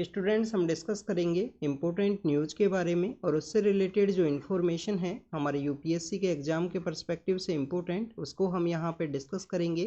Students हम discuss करेंगे important news के बारे में और उससे रिलेटेड जो इन्फॉर्मेशन है हमारे यूपीएससी के एग्ज़ाम के पर्सपेक्टिव से इम्पोर्टेंट उसको हम यहाँ पे डिस्कस करेंगे।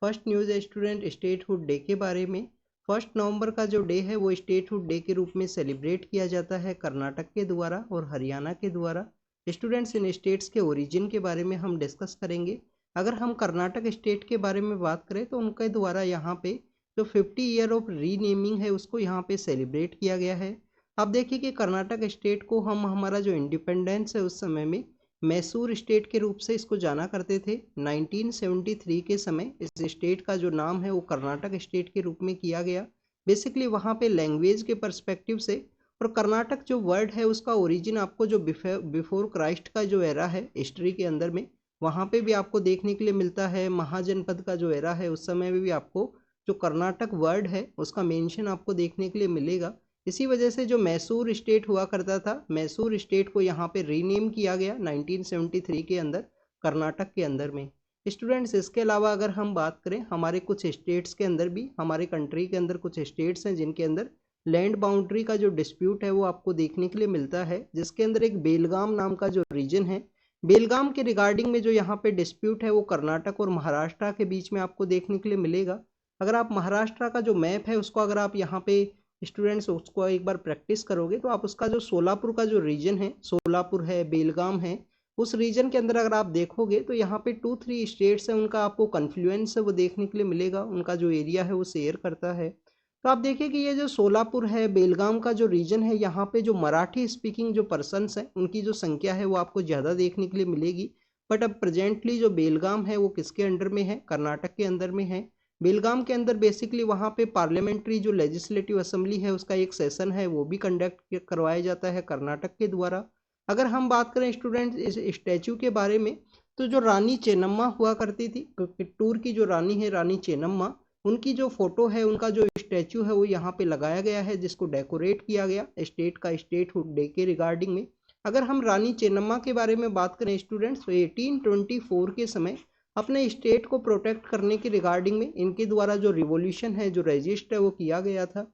फर्स्ट न्यूज़ है स्टूडेंट स्टेटहुड डे के बारे में। 1 नवंबर का जो डे है वो स्टेटहुड डे के रूप में सेलिब्रेट किया जाता है कर्नाटक के द्वारा और हरियाणा के द्वारा। स्टूडेंट्स इन स्टेट्स के ओरिजिन के बारे में हम डिस्कस करेंगे। अगर हम कर्नाटक स्टेट के बारे में बात करें तो उनके द्वारा यहाँ पे जो 50 ईयर ऑफ रीनेमिंग है उसको यहाँ पे सेलिब्रेट किया गया है। आप देखिए कि कर्नाटक स्टेट को हम हमारा जो इंडिपेंडेंस है उस समय में मैसूर स्टेट के रूप से इसको जाना करते थे। 1973 के समय इस स्टेट का जो नाम है वो कर्नाटक स्टेट के रूप में किया गया। बेसिकली वहाँ पे लैंग्वेज के पर्सपेक्टिव से और कर्नाटक जो वर्ड है उसका ओरिजिन आपको जो बिफोर क्राइस्ट का जो एरा है हिस्ट्री के अंदर में वहाँ पे भी आपको देखने के लिए मिलता है। महाजनपद का जो एरा है उस समय में भी आपको जो कर्नाटक वर्ड है उसका मेंशन आपको देखने के लिए मिलेगा। इसी वजह से जो मैसूर स्टेट हुआ करता था मैसूर स्टेट को यहाँ पे रीनेम किया गया 1973 के अंदर कर्नाटक के अंदर में। स्टूडेंट्स इसके अलावा अगर हम बात करें हमारे कुछ स्टेट्स के अंदर भी हमारे कंट्री के अंदर कुछ स्टेट्स हैं जिनके अंदर लैंड बाउंड्री का जो डिस्प्यूट है वो आपको देखने के लिए मिलता है, जिसके अंदर एक बेलगाम नाम का जो रीजन है बेलगाम के रिगार्डिंग में जो यहाँ पे डिस्प्यूट है वो कर्नाटक और महाराष्ट्र के बीच में आपको देखने के लिए मिलेगा। अगर आप महाराष्ट्र का जो मैप है उसको अगर आप यहाँ पे स्टूडेंट्स उसको एक बार प्रैक्टिस करोगे तो आप उसका जो सोलापुर का जो रीजन है सोलापुर है बेलगाम है उस रीजन के अंदर अगर आप देखोगे तो यहाँ पे 2-3 स्टेट्स हैं उनका आपको कन्फ्लुएंस है वो देखने के लिए मिलेगा, उनका जो एरिया है वो शेयर करता है। तो आप देखिए कि ये जो सोलापुर है बेलगाम का जो रीजन है यहाँ पे जो मराठी स्पीकिंग जो पर्सनस हैं उनकी जो संख्या है वो आपको ज़्यादा देखने के लिए मिलेगी। बट अब प्रेजेंटली जो बेलगाम है वो किसके अंडर में है, कर्नाटक के अंदर में है। बेलगाम के अंदर बेसिकली वहाँ पे पार्लियामेंट्री जो लेजिस्लेटिव असेंबली है उसका एक सेशन है वो भी कंडक्ट करवाया जाता है कर्नाटक के द्वारा। अगर हम बात करें स्टूडेंट इस स्टैचू के बारे में तो जो रानी चेन्नम्मा हुआ करती थी कित्तूर की जो रानी है रानी चेन्नम्मा उनकी जो फोटो है उनका जो स्टैचू है वो यहाँ पे लगाया गया है जिसको डेकोरेट किया गया स्टेट का स्टेटहुड डे के रिगार्डिंग में। अगर हम रानी चेन्नम्मा के बारे में बात करें स्टूडेंट्स तो 1824 के समय अपने स्टेट को प्रोटेक्ट करने के रिगार्डिंग में इनके द्वारा जो रिवॉल्यूशन है जो रजिस्ट है वो किया गया था।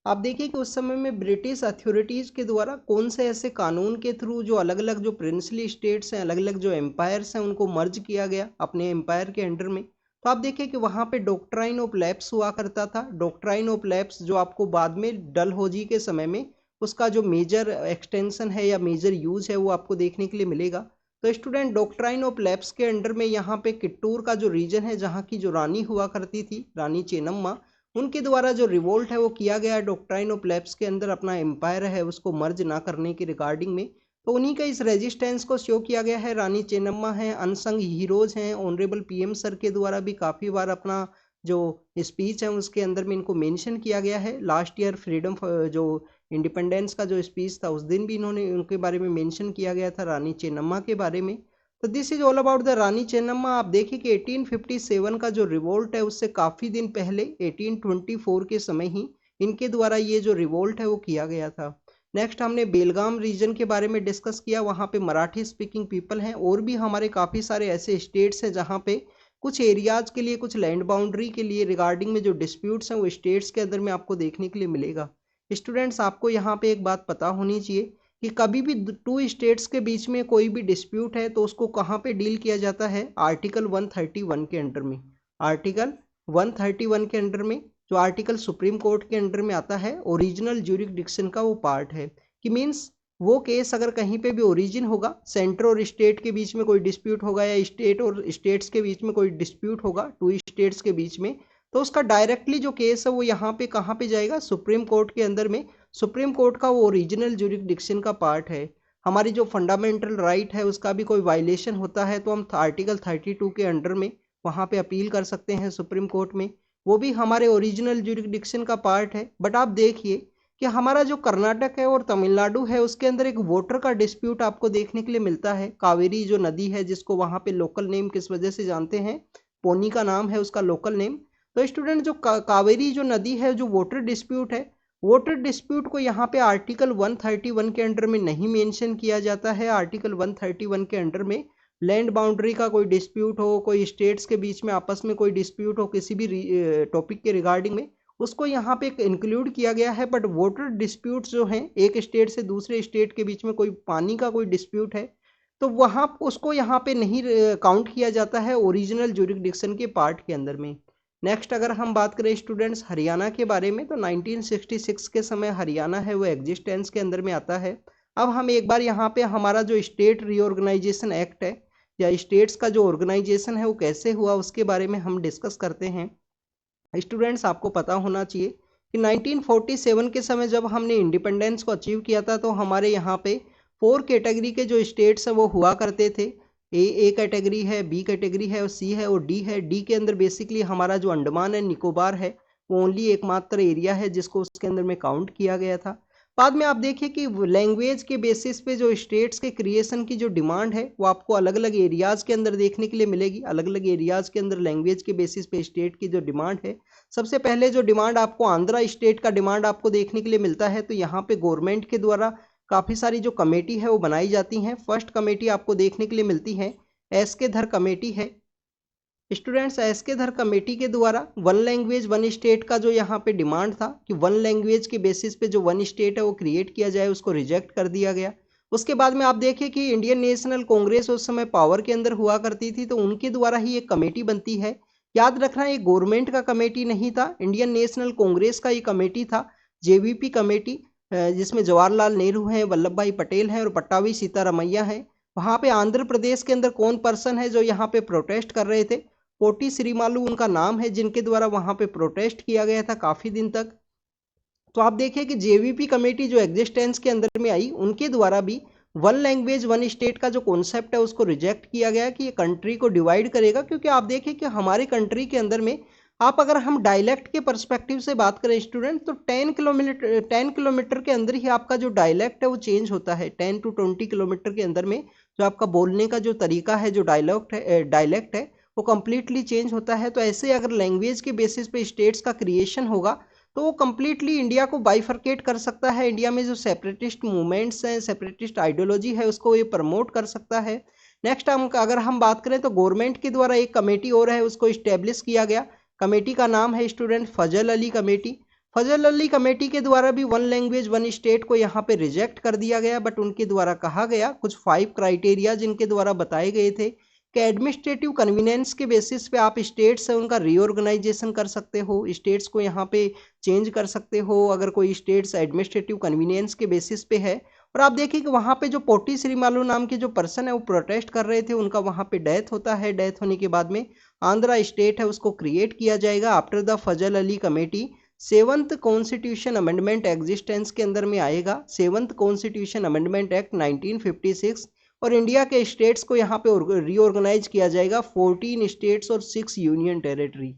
आप देखिए कि उस समय में ब्रिटिश अथॉरिटीज़ के द्वारा कौन से ऐसे कानून के थ्रू जो अलग अलग जो प्रिंसली स्टेट्स हैं अलग अलग जो एम्पायर्स हैं उनको मर्ज किया गया अपने एम्पायर के अंडर में। तो आप देखिए कि वहाँ पे डॉक्ट्राइन ऑफ लैप्स हुआ करता था। डॉक्ट्राइन ऑफ लैप्स जो आपको बाद में डलहौजी के समय में उसका जो मेजर एक्सटेंशन है या मेजर यूज है वो आपको देखने के लिए मिलेगा। तो स्टूडेंट डॉक्ट्राइन ऑफ लैप्स के अंडर में यहाँ पे कित्तूर का जो रीजन है जहाँ की जो रानी हुआ करती थी रानी चेन्नम्मा उनके द्वारा जो रिवोल्ट है वो किया गया है डॉक्ट्राइन ऑफ लैप्स के अंदर अपना एम्पायर है उसको मर्ज ना करने की रिगार्डिंग में। तो उन्हीं का इस रेजिस्टेंस को शो किया गया है। रानी चेन्नम्मा हैं अनसंग हीरोज हैं, ऑनरेबल पीएम सर के द्वारा भी काफ़ी बार अपना जो स्पीच है उसके अंदर में इनको मेंशन किया गया है। लास्ट ईयर फ्रीडम जो इंडिपेंडेंस का जो स्पीच था उस दिन भी इन्होंने उनके बारे में मेंशन किया गया था रानी चेन्नम्मा के बारे में। तो this is all about the Rani Chennamma. आप देखिए कि 1857 का जो रिवोल्ट है उससे काफ़ी दिन पहले 1824 के समय ही इनके द्वारा ये जो रिवोल्ट है वो किया गया था। नेक्स्ट हमने बेलगाम रीजन के बारे में डिस्कस किया, वहाँ पे मराठी स्पीकिंग पीपल हैं और भी हमारे काफ़ी सारे ऐसे स्टेट्स हैं जहाँ पे कुछ एरियाज के लिए कुछ लैंड बाउंड्री के लिए रिगार्डिंग में जो डिस्प्यूट्स हैं वो स्टेट्स के अंदर में आपको देखने के लिए मिलेगा। स्टूडेंट्स आपको यहाँ पे एक बात पता होनी चाहिए कि कभी भी 2 स्टेट्स के बीच में कोई भी डिस्प्यूट है तो उसको कहाँ पे डील किया जाता है, आर्टिकल 131 के अंडर में। आर्टिकल 131 के अंडर में जो आर्टिकल सुप्रीम कोर्ट के अंडर में आता है ओरिजिनल ज्यूरिसडिक्शन का वो पार्ट है कि मीन्स वो केस अगर कहीं पे भी ओरिजिन होगा सेंटर और स्टेट के बीच में कोई डिस्प्यूट होगा या स्टेट और स्टेट्स के बीच में कोई डिस्प्यूट होगा 2 स्टेट्स के बीच में तो उसका डायरेक्टली जो केस है वो यहाँ पे कहाँ पे जाएगा, सुप्रीम कोर्ट के अंदर में। सुप्रीम कोर्ट का वो ओरिजिनल ज्यूरिसडिक्शन का पार्ट है। हमारी जो फंडामेंटल राइट है उसका भी कोई वायलेशन होता है तो हम आर्टिकल 32 के अंडर में वहाँ पे अपील कर सकते हैं सुप्रीम कोर्ट में, वो भी हमारे ओरिजिनल ज्यूरिसडिक्शन का पार्ट है। बट आप देखिए कि हमारा जो कर्नाटक है और तमिलनाडु है उसके अंदर एक वाटर का डिस्प्यूट आपको देखने के लिए मिलता है। कावेरी जो नदी है जिसको वहाँ पे लोकल नेम किस वजह से जानते हैं, पोनी का नाम है उसका लोकल नेम। तो स्टूडेंट जो कावेरी जो नदी है जो वाटर डिस्प्यूट है वाटर डिस्प्यूट को यहाँ पे आर्टिकल 131 के अंडर में नहीं मेंशन किया जाता है। आर्टिकल 131 के अंडर में लैंड बाउंड्री का कोई डिस्प्यूट हो, कोई स्टेट्स के बीच में आपस में कोई डिस्प्यूट हो किसी भी टॉपिक के रिगार्डिंग में, उसको यहाँ पे इंक्लूड किया गया है। बट वाटर डिस्प्यूट्स जो हैं, एक स्टेट से दूसरे स्टेट के बीच में कोई पानी का कोई डिस्प्यूट है, तो वहाँ उसको यहाँ पे नहीं काउंट किया जाता है ओरिजिनल ज्यूरिसडिक्शन के पार्ट के अंदर में। नेक्स्ट अगर हम बात करें स्टूडेंट्स हरियाणा के बारे में, तो 1966 के समय हरियाणा है वो एग्जिस्टेंस के अंदर में आता है। अब हम एक बार यहाँ पे हमारा जो स्टेट रीऑर्गेनाइजेशन एक्ट है या स्टेट्स का जो ऑर्गेनाइजेशन है वो कैसे हुआ उसके बारे में हम डिस्कस करते हैं। स्टूडेंट्स आपको पता होना चाहिए कि 1947 के समय जब हमने इंडिपेंडेंस को अचीव किया था, तो हमारे यहाँ पे 4 कैटेगरी के जो स्टेट्स हैं वो हुआ करते थे। ए कैटेगरी है, बी कैटेगरी है और सी है और डी है। डी के अंदर बेसिकली हमारा जो अंडमान एंड निकोबार है वो ओनली एकमात्र एरिया है जिसको उसके अंदर में काउंट किया गया था। बाद में आप देखिए कि लैंग्वेज के बेसिस पे जो स्टेट्स के क्रिएशन की जो डिमांड है वो आपको अलग अलग एरियाज़ के अंदर देखने के लिए मिलेगी। अलग अलग एरियाज़ के अंदर लैंग्वेज के बेसिस पे स्टेट की जो डिमांड है, सबसे पहले जो डिमांड आपको आंध्रा स्टेट का डिमांड आपको देखने के लिए मिलता है। तो यहाँ पे गवर्नमेंट के द्वारा काफ़ी सारी जो कमेटी है वो बनाई जाती हैं। फर्स्ट कमेटी आपको देखने के लिए मिलती है एस के धर कमेटी है। स्टूडेंट्स एस के धर कमेटी के द्वारा वन लैंग्वेज वन स्टेट का जो यहाँ पे डिमांड था कि वन लैंग्वेज के बेसिस पे जो वन स्टेट है वो क्रिएट किया जाए, उसको रिजेक्ट कर दिया गया। उसके बाद में आप देखिए कि इंडियन नेशनल कांग्रेस उस समय पावर के अंदर हुआ करती थी, तो उनके द्वारा ही एक कमेटी बनती है। याद रखना ये गवर्नमेंट का कमेटी नहीं था, इंडियन नेशनल कांग्रेस का ये कमेटी था, जेवीपी कमेटी, जिसमें जवाहरलाल नेहरू हैं, वल्लभ भाई पटेल हैं और पट्टाभी सीतारामैया हैं। वहाँ पे आंध्र प्रदेश के अंदर कौन पर्सन है जो यहाँ पे प्रोटेस्ट कर रहे थे, पोटी श्रीमालू उनका नाम है, जिनके द्वारा वहाँ पे प्रोटेस्ट किया गया था काफ़ी दिन तक। तो आप देखिए कि जेवीपी कमेटी जो एग्जिस्टेंस के अंदर में आई, उनके द्वारा भी वन लैंग्वेज वन स्टेट का जो कॉन्सेप्ट है उसको रिजेक्ट किया गया कि ये कंट्री को डिवाइड करेगा। क्योंकि आप देखिए कि हमारे कंट्री के अंदर में आप अगर हम डायलेक्ट के परस्पेक्टिव से बात करें स्टूडेंट, तो 10 किलोमीटर के अंदर ही आपका जो डायलेक्ट है वो चेंज होता है। 10 to 20 किलोमीटर के अंदर में जो आपका बोलने का जो तरीका है, जो डायलेक्ट है वो कम्प्लीटली चेंज होता है। तो ऐसे अगर लैंग्वेज के बेसिस पे स्टेट्स का क्रिएशन होगा तो वो कम्प्लीटली इंडिया को बाइफरकेट कर सकता है। इंडिया में जो सेपरेटिस्ट मूवमेंट्स हैं, सेपरेटिस्ट आइडियोलॉजी है, उसको ये प्रमोट कर सकता है। नेक्स्ट अगर हम बात करें तो गवर्नमेंट के द्वारा एक कमेटी और है, उसको इस्टेब्लिश किया गया। कमेटी का नाम है स्टूडेंट फजल अली कमेटी। फजल अली कमेटी के द्वारा भी वन लैंग्वेज वन स्टेट को यहाँ पे रिजेक्ट कर दिया गया। बट उनके द्वारा कहा गया कुछ 5 क्राइटेरिया जिनके द्वारा बताए गए थे कि एडमिनिस्ट्रेटिव कन्वीनियंस के बेसिस पे आप स्टेट्स है उनका रीऑर्गेनाइजेशन कर सकते हो, स्टेट्स को यहाँ पे चेंज कर सकते हो अगर कोई स्टेट्स एडमिनिस्ट्रेटिव कन्वीनियंस के बेसिस पे है। और आप देखिए कि वहाँ पे जो पोटी श्रीमालू नाम के जो पर्सन है वो प्रोटेस्ट कर रहे थे, उनका वहाँ पे डेथ होता है। डेथ होने के बाद में आंध्रा स्टेट है उसको क्रिएट किया जाएगा after the Fazal Ali committee. 7th constitution amendment existence के अंदर में आएगा, 7th कॉन्स्टिट्यूशन अमेंडमेंट एक्ट 1956। और इंडिया के स्टेट्स को यहाँ पे रीऑर्गेनाइज किया जाएगा 14 स्टेट्स और 6 यूनियन टेरिटरी।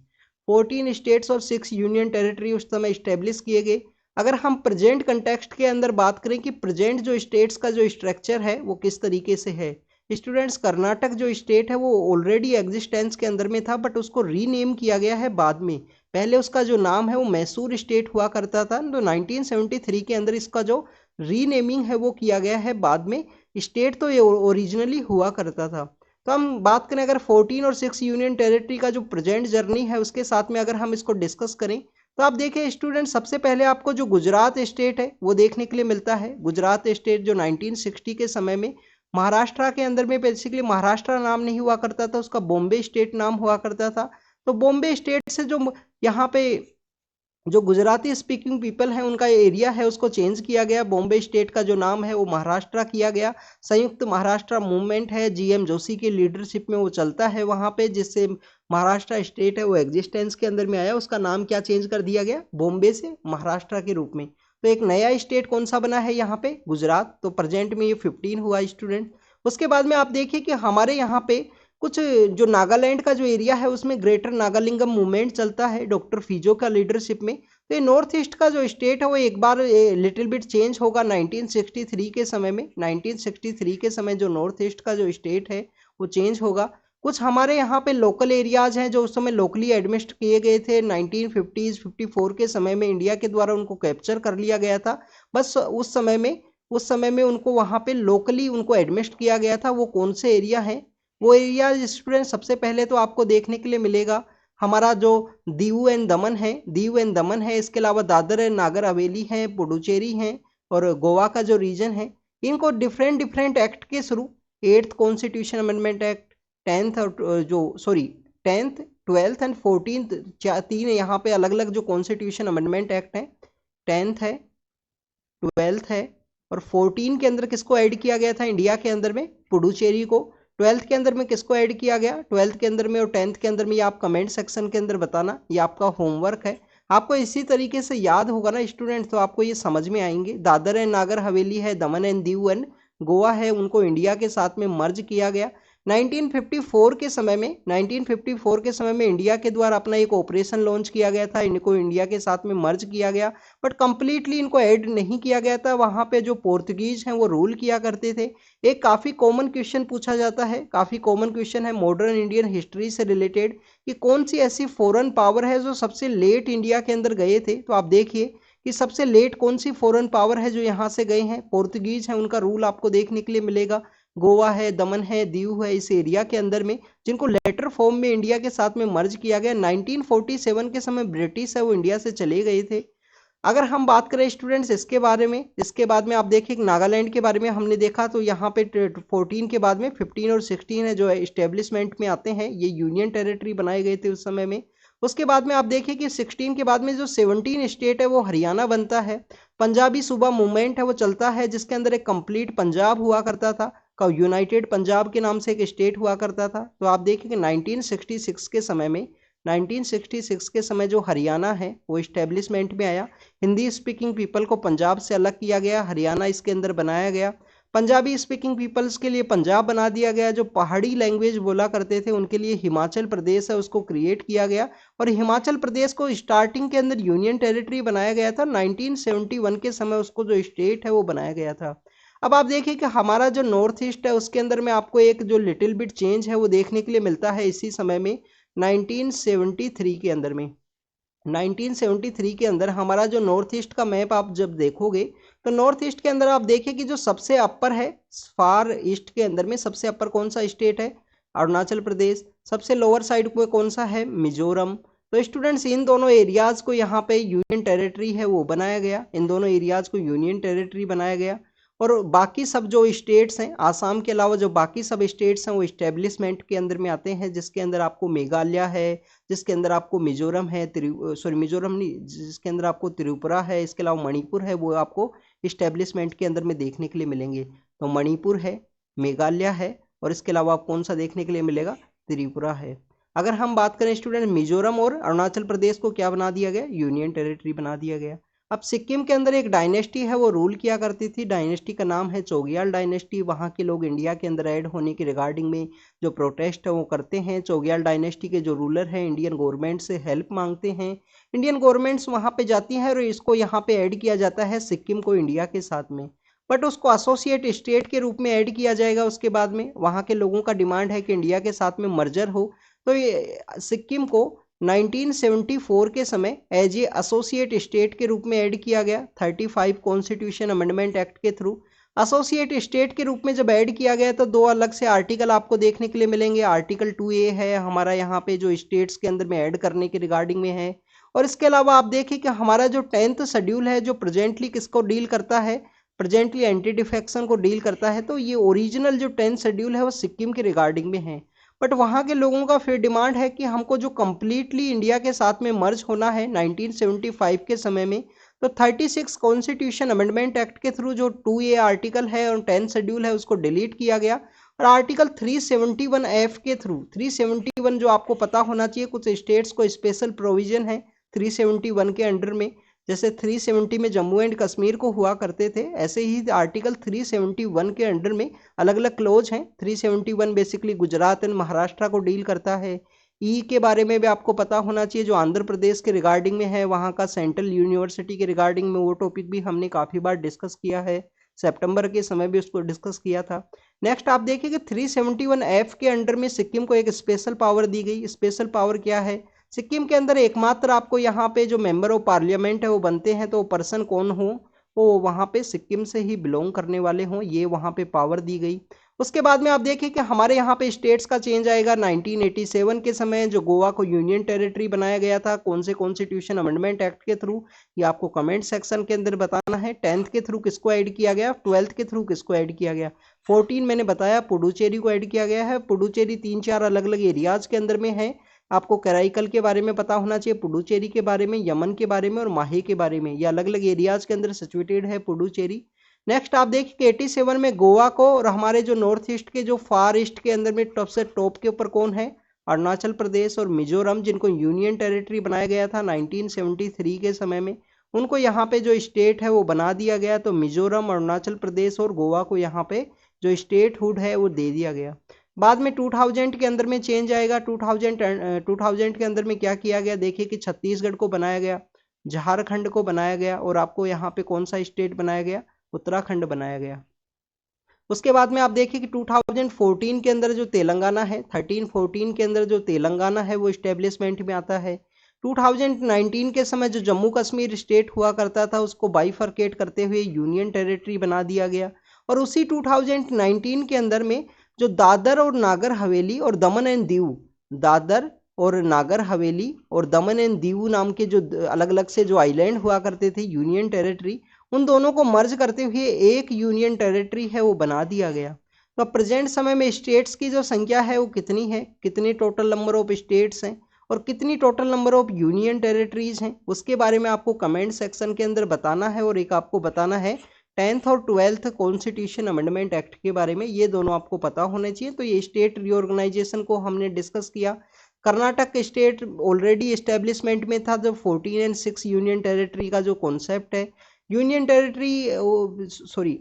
14 स्टेट्स और 6 यूनियन टेरिटरी उस समय इस्टेब्लिश किए गए। अगर हम प्रेजेंट कंटेक्स्ट के अंदर बात करें कि प्रेजेंट जो स्टेट्स का जो स्ट्रक्चर है वो किस तरीके से है, स्टूडेंट्स कर्नाटक जो स्टेट है वो ऑलरेडी एग्जिस्टेंस के अंदर में था, बट उसको रीनेम किया गया है बाद में। पहले उसका जो नाम है वो मैसूर स्टेट हुआ करता था, तो 1973 के अंदर इसका जो रीनेमिंग है वो किया गया है बाद में। स्टेट तो ये ओरिजिनली हुआ करता था। तो हम बात करें अगर 14 और 6 यूनियन टेरिटरी का जो प्रेजेंट जर्नी है उसके साथ में अगर हम इसको डिस्कस करें, तो आप देखें स्टूडेंट सबसे पहले आपको जो गुजरात स्टेट है वो देखने के लिए मिलता है। गुजरात स्टेट जो 1960 के समय में महाराष्ट्र के अंदर में, बेसिकली महाराष्ट्र नाम नहीं हुआ करता था, उसका बॉम्बे स्टेट नाम हुआ करता था। तो बॉम्बे स्टेट से जो यहाँ पे जो गुजराती स्पीकिंग पीपल है उनका एरिया है उसको चेंज किया गया। बॉम्बे स्टेट का जो नाम है वो महाराष्ट्र किया गया। संयुक्त महाराष्ट्र मूवमेंट है, जीएम जोशी की लीडरशिप में वो चलता है वहाँ पे, जिससे महाराष्ट्र स्टेट है वो एग्जिस्टेंस के अंदर में आया। उसका नाम क्या चेंज कर दिया गया, बॉम्बे से महाराष्ट्र के रूप में। तो एक नया स्टेट कौन सा बना है यहाँ पे, गुजरात। तो प्रेजेंट में ये 15 हुआ स्टूडेंट। उसके बाद में आप देखिए कि हमारे यहाँ पे कुछ जो नागालैंड का जो एरिया है उसमें ग्रेटर नागालिंगम मूवमेंट चलता है डॉक्टर फिजो का लीडरशिप में। तो ये नॉर्थ ईस्ट का जो स्टेट है वो एक बार लिटिल बिट चेंज होगा 1963 के समय में। 1963 के समय जो नॉर्थ ईस्ट का जो स्टेट है वो चेंज होगा। कुछ हमारे यहाँ पे लोकल एरियाज हैं जो उस समय लोकली एडमिनिस्ट्रेट किए गए थे 1950s 54 के समय में, इंडिया के द्वारा उनको कैप्चर कर लिया गया था। बस उस समय में उनको वहाँ पे लोकली उनको एडमिनिस्ट्रेट किया गया था। वो कौन से एरिया हैं, वो एरिया स्टूडेंट सबसे पहले तो आपको देखने के लिए मिलेगा हमारा जो दीव एंड दमन है, दीव एंड दमन है, इसके अलावा दादर एंड नागर हवेली है, पुडुचेरी है और गोवा का जो रीजन है, इनको डिफरेंट डिफरेंट एक्ट के through 8th constitution amendment act, 10th और जो sorry 10th 12th and 14th, तीन यहाँ पे अलग अलग जो कॉन्स्टिट्यूशन अमेंडमेंट एक्ट हैं, 10th है, 12th है और 14 के अंदर किसको ऐड किया गया था इंडिया के अंदर में, पुडुचेरी को। 12th के अंदर में किसको ऐड किया गया, 12th के अंदर में और 10th के अंदर में, ये आप कमेंट सेक्शन के अंदर बताना, ये आपका होमवर्क है। आपको इसी तरीके से याद होगा ना स्टूडेंट, तो आपको ये समझ में आएंगे। दादर एंड नागर हवेली है, दमन एंड दीव एंड गोवा है, उनको इंडिया के साथ में मर्ज किया गया 1954 के समय में। 1954 के समय में इंडिया के द्वारा अपना एक ऑपरेशन लॉन्च किया गया था, इनको इंडिया के साथ में मर्ज किया गया, बट कंप्लीटली इनको ऐड नहीं किया गया था। वहां पे जो पोर्तुगीज हैं वो रूल किया करते थे। एक काफी कॉमन क्वेश्चन पूछा जाता है, काफी कॉमन क्वेश्चन है मॉडर्न इंडियन हिस्ट्री से रिलेटेड, कि कौन सी ऐसी फॉरेन पावर है जो सबसे लेट इंडिया के अंदर गए थे। तो आप देखिए कि सबसे लेट कौन सी फॉरेन पावर है जो यहाँ से गए हैं, पोर्तुगीज है, उनका रूल आपको देखने के लिए मिलेगा। गोवा है, दमन है, दीव है, इस एरिया के अंदर में, जिनको लेटर फॉर्म में इंडिया के साथ में मर्ज किया गया। 1947 के समय ब्रिटिश है वो इंडिया से चले गए थे। अगर हम बात करें स्टूडेंट्स इसके बारे में, इसके बाद में आप देखिए नागालैंड के बारे में हमने देखा, तो यहाँ पे 14 के बाद में 15 और 16 है जो एस्टेब्लिशमेंट में आते हैं, ये यूनियन टेरिटरी बनाए गए थे उस समय में। उसके बाद में आप देखिए कि 16 के बाद में जो 17 स्टेट है वो हरियाणा बनता है। पंजाबी सूबा मूवमेंट है वो चलता है, जिसके अंदर एक कंप्लीट पंजाब हुआ करता था, का यूनाइटेड पंजाब के नाम से एक स्टेट हुआ करता था। तो आप देखिए कि 1966 के समय में, 1966 के समय जो हरियाणा है वो इस्टेब्लिशमेंट में आया। हिंदी स्पीकिंग पीपल को पंजाब से अलग किया गया, हरियाणा इसके अंदर बनाया गया। पंजाबी स्पीकिंग पीपल्स के लिए पंजाब बना दिया गया। जो पहाड़ी लैंग्वेज बोला करते थे उनके लिए हिमाचल प्रदेश है उसको क्रिएट किया गया, और हिमाचल प्रदेश को स्टार्टिंग के अंदर यूनियन टेरिटरी बनाया गया था। 1971 के समय उसको जो स्टेट है वो बनाया गया था। अब आप देखिए कि हमारा जो नॉर्थ ईस्ट है उसके अंदर में आपको एक जो लिटिल बिट चेंज है वो देखने के लिए मिलता है इसी समय में, 1973 के अंदर में। 1973 के अंदर हमारा जो नॉर्थ ईस्ट का मैप आप जब देखोगे, तो नॉर्थ ईस्ट के अंदर आप देखिए कि जो सबसे अपर है, फार ईस्ट के अंदर में सबसे अपर कौन सा स्टेट है, अरुणाचल प्रदेश। सबसे लोअर साइड पे कौन सा है, मिजोरम। तो स्टूडेंट्स इन दोनों एरियाज को यहाँ पे यूनियन टेरिटरी है वो बनाया गया, इन दोनों एरियाज को यूनियन टेरिटरी बनाया गया। और बाकी सब जो स्टेट्स हैं, आसाम के अलावा जो बाकी सब स्टेट्स हैं वो इस्टेब्लिशमेंट के अंदर में आते हैं, जिसके अंदर आपको मेघालय है, जिसके अंदर आपको मिजोरम है, मिजोरम नहीं, जिसके अंदर आपको त्रिपुरा है, इसके अलावा मणिपुर है, वो आपको इस्टेब्लिशमेंट के अंदर में देखने के लिए मिलेंगे। तो मणिपुर है, मेघालय है और इसके अलावा आप कौन सा देखने के लिए मिलेगा, त्रिपुरा है। अगर हम बात करें स्टूडेंट मिजोरम और अरुणाचल प्रदेश को क्या बना दिया गया, यूनियन टेरिटरी बना दिया गया। अब सिक्किम के अंदर एक डायनेस्टी है वो रूल किया करती थी, डायनेस्टी का नाम है चोग्याल डायनेस्टी। वहाँ के लोग इंडिया के अंदर ऐड होने के रिगार्डिंग में जो प्रोटेस्ट है वो करते हैं। चोग्याल डायनेस्टी के जो रूलर हैं इंडियन गवर्नमेंट से हेल्प मांगते हैं, इंडियन गवर्नमेंट्स वहाँ पे जाती हैं और इसको यहाँ पे ऐड किया जाता है सिक्किम को इंडिया के साथ में, बट उसको एसोसिएट स्टेट के रूप में ऐड किया जाएगा। उसके बाद में वहाँ के लोगों का डिमांड है कि इंडिया के साथ में मर्जर हो, तो ये सिक्किम को 1974 के समय एज ए एसोसिएट स्टेट के रूप में ऐड किया गया 35 कॉन्स्टिट्यूशन अमेंडमेंट एक्ट के थ्रू। एसोसिएट स्टेट के रूप में जब ऐड किया गया तो दो अलग से आर्टिकल आपको देखने के लिए मिलेंगे। आर्टिकल 2A है हमारा यहाँ पे जो स्टेट्स के अंदर में ऐड करने के रिगार्डिंग में है, और इसके अलावा आप देखिए कि हमारा जो 10th शेड्यूल है जो प्रेजेंटली किसको डील करता है, प्रेजेंटली एंटी डिफेक्शन को डील करता है। तो ये ओरिजिनल जो 10th शेड्यूल है वो सिक्किम के रिगार्डिंग में है, बट वहाँ के लोगों का फिर डिमांड है कि हमको जो कम्प्लीटली इंडिया के साथ में मर्ज होना है 1975 के समय में, तो 36 कॉन्स्टिट्यूशन अमेंडमेंट एक्ट के थ्रू जो 2A आर्टिकल है और 10 शेड्यूल है उसको डिलीट किया गया, और आर्टिकल 371F के थ्रू, 371 जो आपको पता होना चाहिए, कुछ स्टेट्स को स्पेशल प्रोविजन है 371 के अंडर में, जैसे 370 में जम्मू एंड कश्मीर को हुआ करते थे, ऐसे ही आर्टिकल 371 के अंडर में अलग अलग क्लोज हैं। 371 बेसिकली गुजरात एंड महाराष्ट्र को डील करता है। ई के बारे में भी आपको पता होना चाहिए जो आंध्र प्रदेश के रिगार्डिंग में है, वहाँ का सेंट्रल यूनिवर्सिटी के रिगार्डिंग में, वो टॉपिक भी हमने काफ़ी बार डिस्कस किया है, सितंबर के समय भी उसको डिस्कस किया था। नेक्स्ट आप देखिए कि 371F के अंडर में सिक्किम को एक स्पेशल पावर दी गई। स्पेशल पावर क्या है, सिक्किम के अंदर एकमात्र आपको यहाँ पे जो मेंबर ऑफ पार्लियामेंट है वो बनते हैं, तो पर्सन कौन हो, वो वहाँ पे सिक्किम से ही बिलोंग करने वाले हों, ये वहाँ पे पावर दी गई। उसके बाद में आप देखिए कि हमारे यहाँ पे स्टेट्स का चेंज आएगा 1987 के समय, जो गोवा को यूनियन टेरिटरी बनाया गया था कौन से कॉन्स्टिट्यूशन अमेंडमेंट एक्ट के थ्रू, ये आपको कमेंट सेक्शन के अंदर बताना है। 10th के थ्रू किसको ऐड किया गया, 12th के थ्रू किसको ऐड किया गया। 14 मैंने बताया पुडुचेरी को ऐड किया गया है। पुडुचेरी 3-4 अलग अलग एरियाज के अंदर में है। आपको कराईकल के बारे में पता होना चाहिए, पुडुचेरी के बारे में, यमन के बारे में और माहे के बारे में, ये अलग अलग एरियाज के अंदर सिचुएटेड है पुडुचेरी। नेक्स्ट आप देखिए कि 87 में गोवा को और हमारे जो नॉर्थ ईस्ट के जो फार ईस्ट के अंदर में टॉप के ऊपर कौन है, अरुणाचल प्रदेश और मिजोरम, जिनको यूनियन टेरिटरी बनाया गया था 1973 के समय में, उनको यहाँ पे जो स्टेट है वो बना दिया गया। तो मिजोरम, अरुणाचल प्रदेश और गोवा को यहाँ पे जो स्टेट हुड है वो दे दिया गया। बाद में 2000 के अंदर में चेंज आएगा। 2000 के अंदर में क्या किया गया, देखिए कि छत्तीसगढ़ को बनाया गया, झारखंड को बनाया गया और आपको यहाँ पे कौन सा स्टेट बनाया गया, उत्तराखंड बनाया गया। उसके बाद में आप देखिए कि 2014 के अंदर जो तेलंगाना है, 13-14 के अंदर जो तेलंगाना है वो स्टेब्लिशमेंट में आता है। 2019 के समय जो जम्मू कश्मीर स्टेट हुआ करता था उसको बाइफरकेट करते हुए यूनियन टेरिटरी बना दिया गया। और उसी 2019 के अंदर में जो दादर और नागर हवेली और दमन एंड दीव, दादर और नागर हवेली और दमन एंड दीव नाम के जो अलग अलग से जो आइलैंड हुआ करते थे यूनियन टेरिटरी, उन दोनों को मर्ज करते हुए एक यूनियन टेरिटरी है वो बना दिया गया। तो प्रेजेंट समय में स्टेट्स की जो संख्या है वो कितनी है, कितने टोटल नंबर ऑफ स्टेट्स हैं और कितनी total number of union territories हैं, उसके बारे में आपको कमेंट सेक्शन के अंदर बताना है। और एक आपको बताना है 10th और 12th कॉन्स्टिट्यूशन अमेंडमेंट एक्ट के बारे में, ये दोनों आपको पता होने चाहिए। तो ये स्टेट रीऑर्गेनाइजेशन को हमने डिस्कस किया। कर्नाटक स्टेट ऑलरेडी एस्टेब्लिशमेंट में था, जब 14 एंड 6 यूनियन टेरिटरी का जो कॉन्सेप्ट है, यूनियन टेरिटरी सॉरी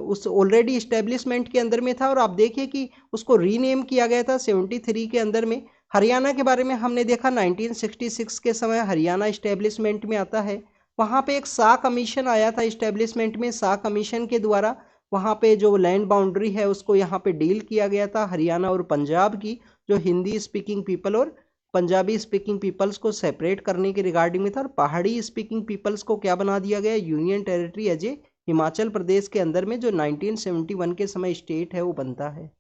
उस ऑलरेडी इस्टेब्लिशमेंट के अंदर में था। और आप देखिए कि उसको रीनेम किया गया था 73 के अंदर में। हरियाणा के बारे में हमने देखा 1966 के समय हरियाणा इस्टेब्लिशमेंट में आता है। वहाँ पे एक सा कमीशन आया था इस्टेब्लिशमेंट में, सा कमीशन के द्वारा वहाँ पे जो लैंड बाउंड्री है उसको यहाँ पे डील किया गया था हरियाणा और पंजाब की, जो हिंदी स्पीकिंग पीपल और पंजाबी स्पीकिंग पीपल्स को सेपरेट करने के रिगार्डिंग में था। और पहाड़ी स्पीकिंग पीपल्स को क्या बना दिया गया, union territory as a Himachal Pradesh के अंदर में जो 1971 के समय स्टेट है वो बनता है।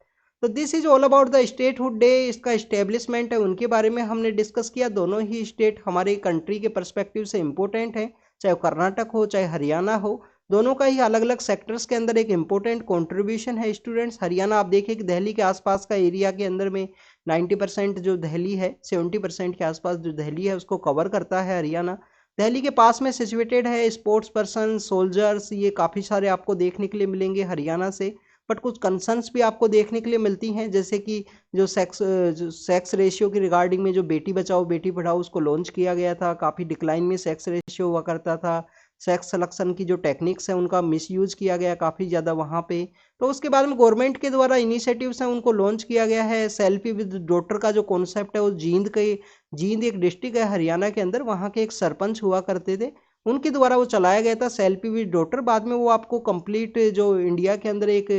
तो this is all about the statehood day, इसका इस्टेब्लिशमेंट है उनके बारे में हमने डिस्कस किया। दोनों ही स्टेट हमारे कंट्री के परस्पेक्टिव से इंपॉर्टेंट है, चाहे कर्नाटक हो चाहे हरियाणा हो, दोनों का ही अलग अलग सेक्टर्स के अंदर एक इंपॉर्टेंट कंट्रीब्यूशन है स्टूडेंट्स। हरियाणा आप देखिए कि दिल्ली के आसपास का एरिया के अंदर में 90% जो दिल्ली है, 70% के आसपास जो दिल्ली है उसको कवर करता है हरियाणा। दिल्ली के पास में सिचुएटेड है। स्पोर्ट्स पर्सन, सोल्जर्स, ये काफ़ी सारे आपको देखने के लिए मिलेंगे हरियाणा से। बट कुछ कंसर्न्स भी आपको देखने के लिए मिलती हैं, जैसे कि जो सेक्स रेशियो की रिगार्डिंग में जो बेटी बचाओ बेटी पढ़ाओ उसको लॉन्च किया गया था, काफ़ी डिक्लाइन में सेक्स रेशियो हुआ करता था। सेक्स सिलेक्शन की जो टेक्निक्स हैं उनका मिसयूज किया गया काफ़ी ज़्यादा वहाँ पे। तो उसके बाद में गवर्नमेंट के द्वारा इनिशिएटिव्स हैं उनको लॉन्च किया गया है। सेल्फी विद डॉटर का जो कॉन्सेप्ट है वो जींद एक डिस्ट्रिक्ट है हरियाणा के अंदर, वहाँ के एक सरपंच हुआ करते थे, उनके द्वारा वो चलाया गया था सेल्फी विद डॉटर। बाद में वो आपको कंप्लीट जो इंडिया के अंदर एक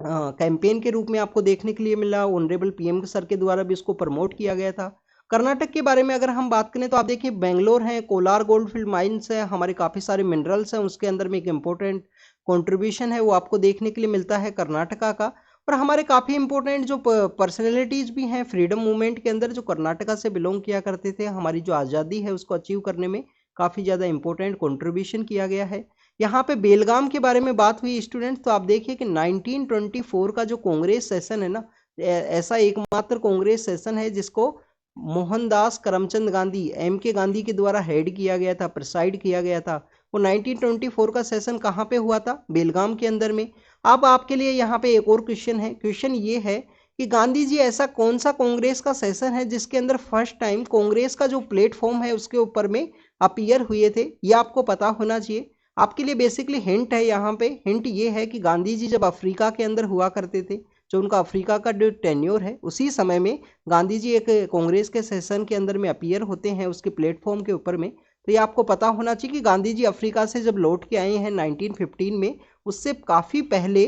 कैंपेन के रूप में आपको देखने के लिए मिला। ऑनरेबल पीएम सर के द्वारा भी इसको प्रमोट किया गया था। कर्नाटक के बारे में अगर हम बात करें तो आप देखिए बेंगलोर है, कोलार गोल्ड फील्ड माइंस है, हमारे काफ़ी सारे मिनरल्स हैं, उसके अंदर में एक इम्पोर्टेंट कंट्रीब्यूशन है वो आपको देखने के लिए मिलता है कर्नाटका का। और हमारे काफ़ी इंपॉर्टेंट जो पर्सनैलिटीज़ भी हैं फ्रीडम मूवमेंट के अंदर जो कर्नाटका से बिलोंग किया करते थे, हमारी जो आज़ादी है उसको अचीव करने में काफ़ी ज़्यादा इंपॉर्टेंट कंट्रीब्यूशन किया गया है। यहाँ पे बेलगाम के बारे में बात हुई स्टूडेंट्स, तो आप देखिए कि 1924 का जो कांग्रेस सेशन है ना, ऐसा एकमात्र कांग्रेस सेशन है जिसको मोहनदास करमचंद गांधी, एम के गांधी के द्वारा हेड किया गया था, प्रिसाइड किया गया था। वो 1924 का सेशन कहाँ पे हुआ था, बेलगाम के अंदर में। अब आपके लिए यहाँ पे एक और क्वेश्चन है। क्वेश्चन ये है कि गांधी जी ऐसा कौन सा कांग्रेस का सेशन है जिसके अंदर फर्स्ट टाइम कांग्रेस का जो प्लेटफॉर्म है उसके ऊपर में अपीयर हुए थे, ये आपको पता होना चाहिए। आपके लिए बेसिकली हिंट है, यहाँ पे हिंट ये है कि गांधी जी जब अफ्रीका के अंदर हुआ करते थे, जो उनका अफ्रीका का जो टेन्योर है उसी समय में गांधी जी एक कांग्रेस के सेशन के अंदर में अपीयर होते हैं उसके प्लेटफॉर्म के ऊपर में। तो ये आपको पता होना चाहिए कि गांधी जी अफ्रीका से जब लौट के आए हैं 1915 में, उससे काफ़ी पहले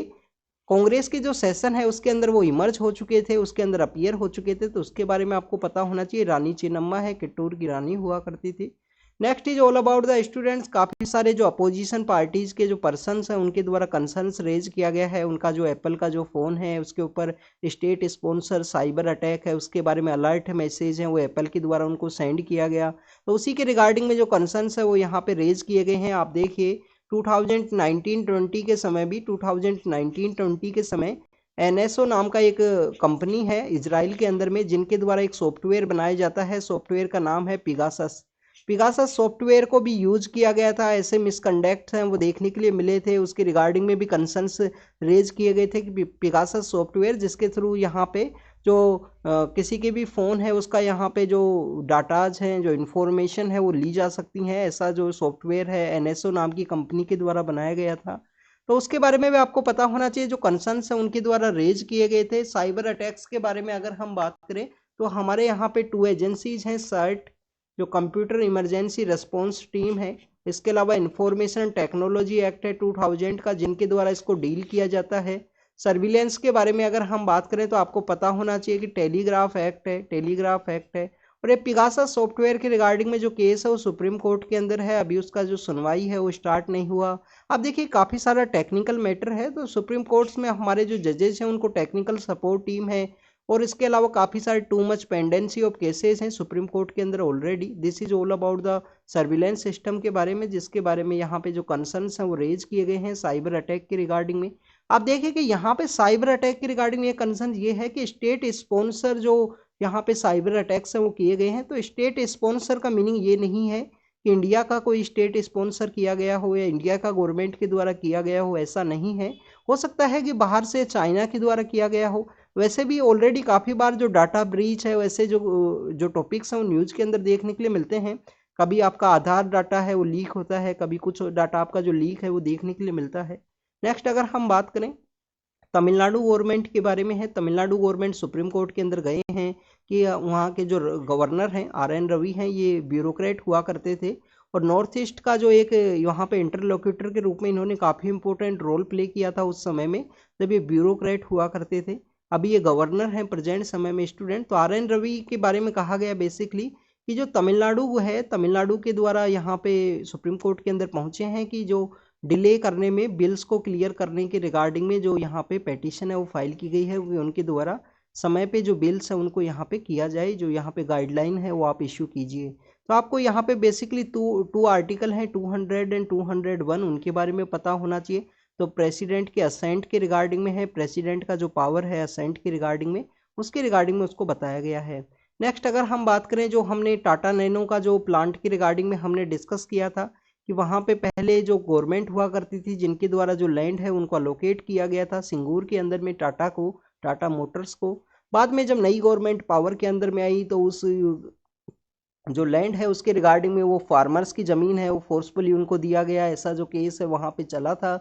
कांग्रेस के जो सेशन है उसके अंदर वो इमर्ज हो चुके थे, उसके अंदर अपीयर हो चुके थे। तो उसके बारे में आपको पता होना चाहिए। रानी चेन्नम्मा है, कित्तूर की रानी हुआ करती थी। Next is all about the students, काफ़ी सारे जो अपोजिशन पार्टीज के जो पर्सन्स हैं उनके द्वारा कंसर्न्स रेज किया गया है। उनका जो एप्पल का जो फ़ोन है उसके ऊपर स्टेट स्पॉन्सर साइबर अटैक है, उसके बारे में अलर्ट मैसेज है वो एप्पल के द्वारा उनको सेंड किया गया। तो उसी के रिगार्डिंग में जो कंसर्न्स है वो यहाँ पे रेज किए गए हैं। आप देखिए 2019-20 के समय भी 2019-20 के समय NSO नाम का एक कंपनी है इजराइल के अंदर में, जिनके द्वारा एक सॉफ्टवेयर बनाया जाता है। सॉफ्टवेयर का नाम है पिगासस। पिगासस सॉफ्टवेयर को भी यूज किया गया था। ऐसे मिसकंडक्ट हैं वो देखने के लिए मिले थे, उसके रिगार्डिंग में भी कंसर्न्स रेज किए गए थे कि पिगासस सॉफ्टवेयर जिसके थ्रू यहाँ पे जो किसी के भी फ़ोन है उसका यहाँ पे जो डाटाज हैं, जो इन्फॉर्मेशन है वो ली जा सकती हैं। ऐसा जो सॉफ्टवेयर है NSO नाम की कंपनी के द्वारा बनाया गया था। तो उसके बारे में भी आपको पता होना चाहिए। जो कंसर्न्स हैं उनके द्वारा रेज किए गए थे। साइबर अटैक्स के बारे में अगर हम बात करें तो हमारे यहाँ पे 2 एजेंसीज हैं, सर्ट जो कंप्यूटर इमरजेंसी रिस्पॉन्स टीम है, इसके अलावा इंफॉर्मेशन टेक्नोलॉजी एक्ट है 2000 का जिनके द्वारा इसको डील किया जाता है। सर्विलेंस के बारे में अगर हम बात करें तो आपको पता होना चाहिए कि टेलीग्राफ एक्ट है। और ये पिगासस सॉफ्टवेयर के रिगार्डिंग में जो केस है वो सुप्रीम कोर्ट के अंदर है, अभी उसका जो सुनवाई है वो स्टार्ट नहीं हुआ। अब देखिए काफ़ी सारा टेक्निकल मैटर है, तो सुप्रीम कोर्ट्स में हमारे जो जजेस हैं उनको टेक्निकल सपोर्ट टीम है, और इसके अलावा काफ़ी सारे too much pendency of cases हैं सुप्रीम कोर्ट के अंदर already. This is all about the surveillance system के बारे में, जिसके बारे में यहाँ पे जो कंसर्न्स हैं वो रेज किए गए हैं साइबर अटैक के रिगार्डिंग में। आप देखिए कि यहाँ पे साइबर अटैक के रिगार्डिंग ये कंसर्न ये है कि स्टेट स्पॉन्सर जो यहाँ पे साइबर अटैक्स हैं वो किए गए हैं। तो स्टेट स्पॉन्सर का मीनिंग ये नहीं है कि इंडिया का कोई स्टेट स्पॉन्सर किया गया हो या इंडिया का गवर्नमेंट के द्वारा किया गया हो, ऐसा नहीं है। हो सकता है कि बाहर से चाइना के द्वारा किया गया हो। वैसे भी ऑलरेडी काफ़ी बार जो डाटा ब्रीच है वैसे जो टॉपिक्स हैं वो न्यूज़ के अंदर देखने के लिए मिलते हैं। कभी आपका आधार डाटा है वो लीक होता है, कभी कुछ डाटा आपका जो लीक है वो देखने के लिए मिलता है। नेक्स्ट अगर हम बात करें तमिलनाडु गवर्नमेंट के बारे में है। तमिलनाडु गवर्नमेंट सुप्रीम कोर्ट के अंदर गए हैं कि वहाँ के जो गवर्नर हैं RN रवि हैं, ये ब्यूरोक्रेट हुआ करते थे और नॉर्थ ईस्ट का जो एक यहाँ पे इंटरलोक्यूटर के रूप में इन्होंने काफ़ी इंपॉर्टेंट रोल प्ले किया था उस समय में जब ये ब्यूरोक्रेट हुआ करते थे। अभी ये गवर्नर हैं प्रेजेंट समय में स्टूडेंट। तो RN रवि के बारे में कहा गया बेसिकली कि जो तमिलनाडु है, तमिलनाडु के द्वारा यहाँ पे सुप्रीम कोर्ट के अंदर पहुँचे हैं कि जो डिले करने में बिल्स को क्लियर करने के रिगार्डिंग में जो यहाँ पे पेटिशन है वो फाइल की गई है, वो उनके द्वारा समय पे जो बिल्स है उनको यहाँ पे किया जाए, जो यहाँ पे गाइडलाइन है वो आप इश्यू कीजिए। तो आपको यहाँ पे बेसिकली टू आर्टिकल हैं 200 एंड 201, उनके बारे में पता होना चाहिए। तो प्रेसिडेंट के असेंट के रिगार्डिंग में है, प्रेसिडेंट का जो पावर है असेंट के रिगार्डिंग में, उसके रिगार्डिंग में उसको बताया गया है। नेक्स्ट अगर हम बात करें जो हमने टाटा नैनो का जो प्लांट के रिगार्डिंग में हमने डिस्कस किया था कि वहाँ पे पहले जो गवर्नमेंट हुआ करती थी जिनके द्वारा जो लैंड है उनको अलोकेट किया गया था सिंगूर के अंदर में टाटा को, टाटा मोटर्स को। बाद में जब नई गवर्नमेंट पावर के अंदर में आई तो उस जो लैंड है उसके रिगार्डिंग में वो फार्मर्स की ज़मीन है वो फोर्सफुली उनको दिया गया, ऐसा जो केस है वहाँ पे चला था।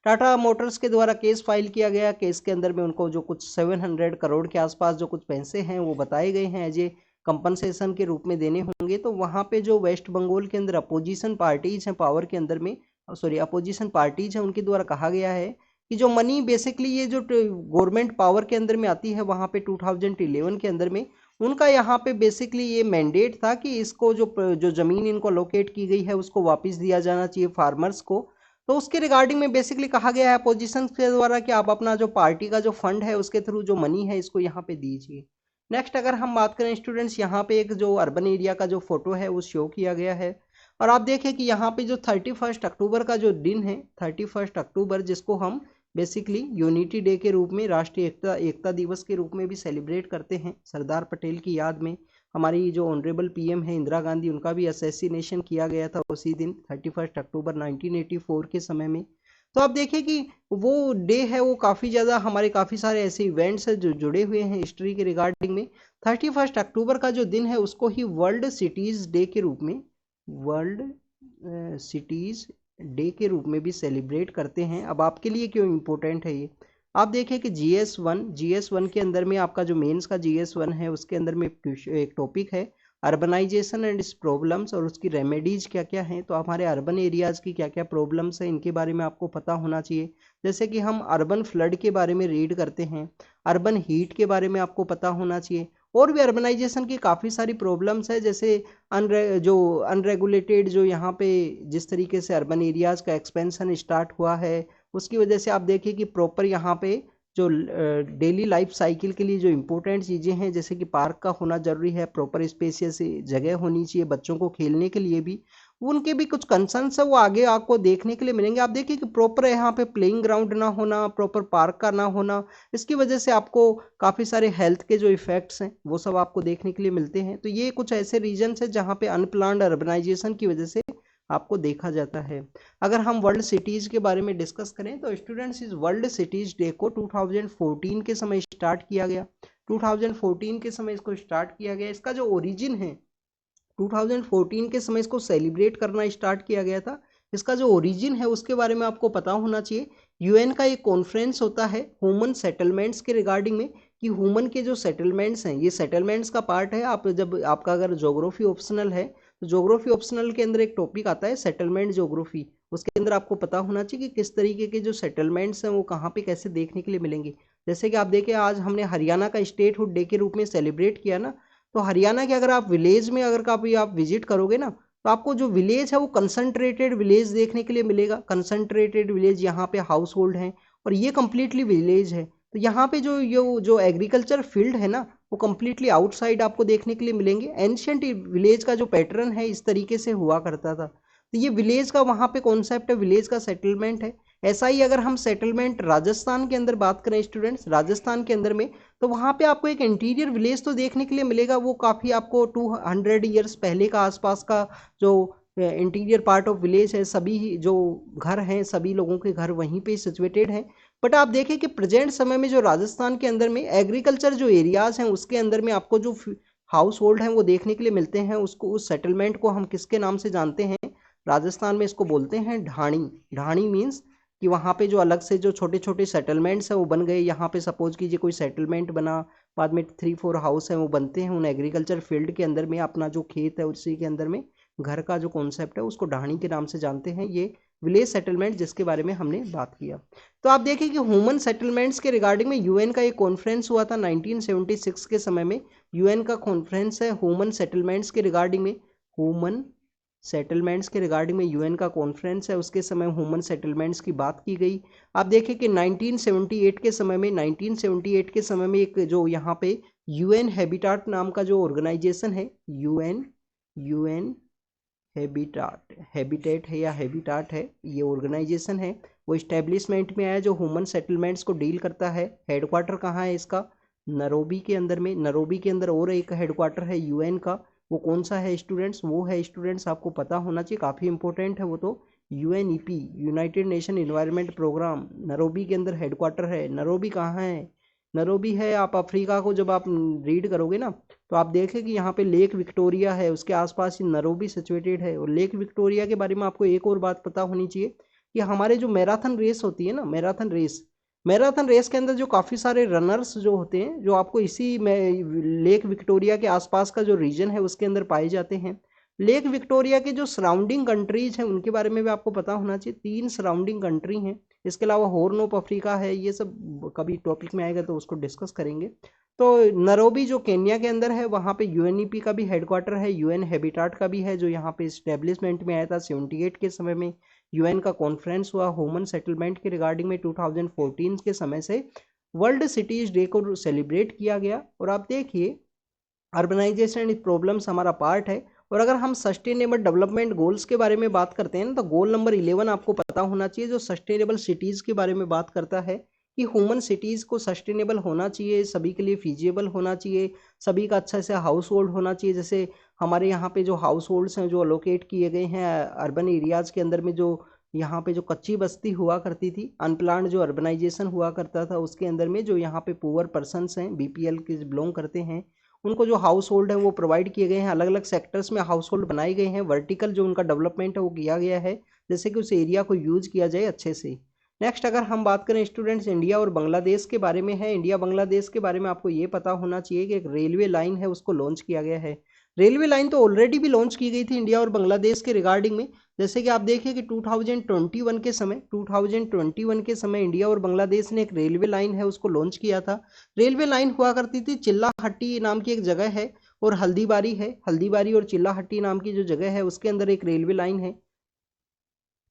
टाटा मोटर्स के द्वारा केस फाइल किया गया, केस के अंदर में उनको जो कुछ 700 करोड़ के आसपास जो कुछ पैसे हैं वो बताए गए हैं एज ए कंपनसेशन के रूप में देने होंगे। तो वहाँ पे जो वेस्ट बंगाल के अंदर अपोजिशन पार्टीज हैं पावर के अंदर में, सॉरी अपोजिशन पार्टीज हैं, उनके द्वारा कहा गया है कि जो मनी बेसिकली ये जो गवर्नमेंट पावर के अंदर में आती है वहाँ पे 2011 के अंदर में उनका यहाँ पे बेसिकली ये मैंडेट था कि इसको जो ज़मीन इनको लोकेट की गई है उसको वापस दिया जाना चाहिए फार्मर्स को। तो उसके रिगार्डिंग में बेसिकली कहा गया है अपोजिशन के द्वारा कि आप अपना जो पार्टी का जो फंड है उसके थ्रू जो मनी है इसको यहाँ पे दीजिए। नेक्स्ट अगर हम बात करें स्टूडेंट्स, यहाँ पे एक जो अर्बन एरिया का जो फोटो है वो शो किया गया है और आप देखें कि यहाँ पे जो 31 अक्टूबर का जो दिन है 31 अक्टूबर, जिसको हम बेसिकली यूनिटी डे के रूप में, राष्ट्रीय एकता दिवस के रूप में भी सेलिब्रेट करते हैं। सरदार पटेल की याद में हमारी जो ऑनरेबल PM है इंदिरा गांधी, उनका भी असैसिनेशन किया गया था उसी दिन 31 अक्टूबर 1984 के समय में। तो आप देखिए कि वो डे है वो काफ़ी ज़्यादा हमारे काफ़ी सारे ऐसे इवेंट्स हैं जो जुड़े हुए हैं हिस्ट्री के रिगार्डिंग में। 31 अक्टूबर का जो दिन है उसको ही वर्ल्ड सिटीज़ डे के रूप में, वर्ल्ड सिटीज़ डे के रूप में भी सेलिब्रेट करते हैं। अब आपके लिए क्यों इम्पोर्टेंट है ये, आप देखें कि GS1 के अंदर में आपका जो मेंस का GS1 है उसके अंदर में एक टॉपिक है अर्बनाइजेशन एंड इट्स प्रॉब्लम्स और उसकी रेमेडीज क्या क्या हैं। तो हमारे अर्बन एरियाज़ की क्या क्या प्रॉब्लम्स हैं इनके बारे में आपको पता होना चाहिए। जैसे कि हम अर्बन फ्लड के बारे में रीड करते हैं, अर्बन हीट के बारे में आपको पता होना चाहिए, और भी अर्बनाइजेशन की काफ़ी सारी प्रॉब्लम्स है, जैसे अनरेगुलेटेड जो यहाँ पे जिस तरीके से अर्बन एरियाज़ का एक्सपेंशन स्टार्ट हुआ है, उसकी वजह से आप देखिए कि प्रॉपर यहाँ पे जो डेली लाइफ साइकिल के लिए जो इम्पोर्टेंट चीज़ें हैं, जैसे कि पार्क का होना ज़रूरी है, प्रॉपर स्पेसियस जगह होनी चाहिए बच्चों को खेलने के लिए भी, उनके भी कुछ कंसर्न्स है वो आगे आपको देखने के लिए मिलेंगे। आप देखिए कि प्रॉपर यहाँ पे प्लेइंग ग्राउंड ना होना, प्रॉपर पार्क का ना होना, इसकी वजह से आपको काफ़ी सारे हेल्थ के जो इफ़ेक्ट्स हैं वो सब आपको देखने के लिए मिलते हैं। तो ये कुछ ऐसे रीजन्स हैं जहाँ पे अनप्लान्ड अर्बनाइजेशन की वजह से आपको देखा जाता है। अगर हम वर्ल्ड सिटीज़ के बारे में डिस्कस करें तो स्टूडेंट्स, इस वर्ल्ड सिटीज़ डे को 2014 के समय स्टार्ट किया गया। 2014 के समय इसको स्टार्ट किया गया। इसका जो ओरिजिन है, 2014 के समय इसको सेलिब्रेट करना स्टार्ट किया गया था। इसका जो ओरिजिन है उसके बारे में आपको पता होना चाहिए। यूएन का एक कॉन्फ्रेंस होता है ह्यूमन सेटलमेंट्स के रिगार्डिंग में, कि ह्यूमन के जो सेटलमेंट्स हैं, ये सेटलमेंट्स का पार्ट है। आप जब आपका अगर ज्योग्राफी ऑप्शनल है तो ज्योग्राफी ऑप्शनल के अंदर एक टॉपिक आता है सेटलमेंट ज्योग्राफी। उसके अंदर आपको पता होना चाहिए कि किस तरीके के जो सेटलमेंट्स हैं वो कहाँ पे कैसे देखने के लिए मिलेंगे। जैसे कि आप देखें, आज हमने हरियाणा का स्टेटहुड डे के रूप में सेलिब्रेट किया ना, तो हरियाणा के अगर आप विलेज में अगर कभी आप विजिट करोगे ना, तो आपको जो विलेज है वो कंसंट्रेटेड विलेज देखने के लिए मिलेगा। कंसंट्रेटेड विलेज, यहाँ पे हाउस होल्ड हैं और ये कम्प्लीटली विलेज है। तो यहाँ पे जो एग्रीकल्चर फील्ड है ना, वो कम्प्लीटली आउटसाइड आपको देखने के लिए मिलेंगे। एंशियंट विलेज का जो पैटर्न है इस तरीके से हुआ करता था। तो ये विलेज का वहाँ पे कॉन्सेप्ट है, विलेज का सेटलमेंट है। ऐसा ही अगर हम सेटलमेंट राजस्थान के अंदर बात करें स्टूडेंट्स, राजस्थान के अंदर में, तो वहाँ पे आपको एक इंटीरियर विलेज तो देखने के लिए मिलेगा। वो काफ़ी आपको 200 ईयर्स पहले का आसपास का जो इंटीरियर पार्ट ऑफ विलेज है, सभी जो घर हैं सभी लोगों के घर वहीं पे सिचुएटेड हैं। बट आप देखें कि प्रेजेंट समय में जो राजस्थान के अंदर में एग्रीकल्चर जो एरियाज़ हैं उसके अंदर में आपको जो हाउस होल्ड हैं वो देखने के लिए मिलते हैं। उसको, उस सेटलमेंट को हम किसके नाम से जानते हैं? राजस्थान में इसको बोलते हैं ढाणी। ढाणी मीन्स कि वहाँ पे जो अलग से जो छोटे छोटे सेटलमेंट्स हैं वो बन गए। यहाँ पे सपोज कीजिए कोई सेटलमेंट बना, बाद में 3-4 हाउस हैं वो बनते हैं उन एग्रीकल्चर फील्ड के अंदर में। अपना जो खेत है उसी के अंदर में घर का जो कॉन्सेप्ट है उसको ढाणी के नाम से जानते हैं। ये विलेज सेटलमेंट जिसके बारे में हमने बात किया। तो आप देखिए कि ह्यूमन सेटलमेंट्स के रिगार्डिंग में यूएन का एक कॉन्फ्रेंस हुआ था 1976 के समय में। यूएन का कॉन्फ्रेंस है ह्यूमन सेटलमेंट्स के रिगार्डिंग में। ह्यूमन सेटलमेंट्स के रिगार्डिंग में यूएन का कॉन्फ्रेंस है, उसके समय ह्यूमन सेटलमेंट्स की बात की गई। आप देखिए कि 1978 के समय में, 1978 के समय में एक जो यहाँ पे यूएन हैबिटाट नाम का जो ऑर्गेनाइजेशन है, यूएन हैबिटेट है या हैबिटाट है, ये ऑर्गेनाइजेशन है, वो इस्टेब्लिशमेंट में आया जो ह्यूमन सेटलमेंट्स को डील करता है। हेडक्वार्टर कहाँ है इसका? नैरोबी के अंदर में। नैरोबी के अंदर और एक हेडक्वार्टर है यूएन का। वो कौन सा है स्टूडेंट्स? वो है स्टूडेंट्स, आपको पता होना चाहिए, काफ़ी इंपॉर्टेंट है वो तो, UNEP, united nation environment programme. Nairobi के अंदर हेडक्वार्टर है। नैरोबी कहाँ है? नैरोबी है, आप अफ्रीका को जब आप रीड करोगे ना तो आप देखें कि यहाँ पे लेक विक्टोरिया है, उसके आसपास ही नैरोबी सिचुएटेड है। और लेक विक्टोरिया के बारे में आपको एक और बात पता होनी चाहिए कि हमारे जो मैराथन रेस होती है ना, मैराथन रेस के अंदर जो काफ़ी सारे रनर्स जो होते हैं, जो आपको इसी में लेक विक्टोरिया के आसपास का जो रीजन है उसके अंदर पाए जाते हैं। लेक विक्टोरिया के जो सराउंडिंग कंट्रीज हैं उनके बारे में भी आपको पता होना चाहिए। 3 सराउंडिंग कंट्री हैं। इसके अलावा हॉर्न ऑफ अफ्रीका है। ये सब कभी टॉपिक में आएगा तो उसको डिस्कस करेंगे। तो नैरोबी जो केन्या के अंदर है, वहाँ पे यूएनईपी का भी हेडक्वार्टर है, यूएन हैबिटाट का भी है, जो यहाँ पे इस्टेब्लिशमेंट में आया था 78 के समय में। यूएन का कॉन्फ्रेंस हुआ ह्यूमन सेटलमेंट के रिगार्डिंग में 2014 के समय से वर्ल्ड सिटीज डे को सेलिब्रेट किया गया। और आप देखिए अर्बनाइजेशन प्रॉब्लम्स हमारा पार्ट है। और अगर हम सस्टेनेबल डेवलपमेंट गोल्स के बारे में बात करते हैं ना, तो गोल नंबर 11 आपको पता होना चाहिए, जो सस्टेनेबल सिटीज़ के बारे में बात करता है कि ह्यूमन सिटीज़ को सस्टेनेबल होना चाहिए, सभी के लिए फीजिबल होना चाहिए, सभी का अच्छा से हाउस होल्ड होना चाहिए। जैसे हमारे यहाँ पे जो हाउस होल्ड्स हैं जो अलोकेट किए गए हैं अर्बन एरियाज़ के अंदर में, जो यहाँ पे जो कच्ची बस्ती हुआ करती थी, अनप्लान्ड जो अर्बनाइजेशन हुआ करता था, उसके अंदर में जो यहाँ पे पुअर पर्सनस हैं, बीपीएल के बिलोंग करते हैं, उनको जो हाउस होल्ड है वो प्रोवाइड किए गए हैं। अलग अलग सेक्टर्स में हाउस होल्ड बनाए गए हैं। वर्टिकल जो उनका डेवलपमेंट है वो किया गया है, जैसे कि उस एरिया को यूज किया जाए अच्छे से। नेक्स्ट अगर हम बात करें स्टूडेंट्स इंडिया और बांग्लादेश के बारे में है। इंडिया बांग्लादेश के बारे में आपको ये पता होना चाहिए कि एक रेलवे लाइन है उसको लॉन्च किया गया है। रेलवे लाइन तो ऑलरेडी भी लॉन्च की गई थी इंडिया और बांग्लादेश के रिगार्डिंग में। जैसे कि आप देखिए कि 2021 के समय इंडिया और बांग्लादेश ने एक रेलवे लाइन है उसको लॉन्च किया था। रेलवे लाइन हुआ करती थी चिल्लाहट्टी नाम की एक जगह है और हल्दीबारी है, हल्दीबारी और चिल्लाहट्टी नाम की जो जगह है उसके अंदर एक रेलवे लाइन है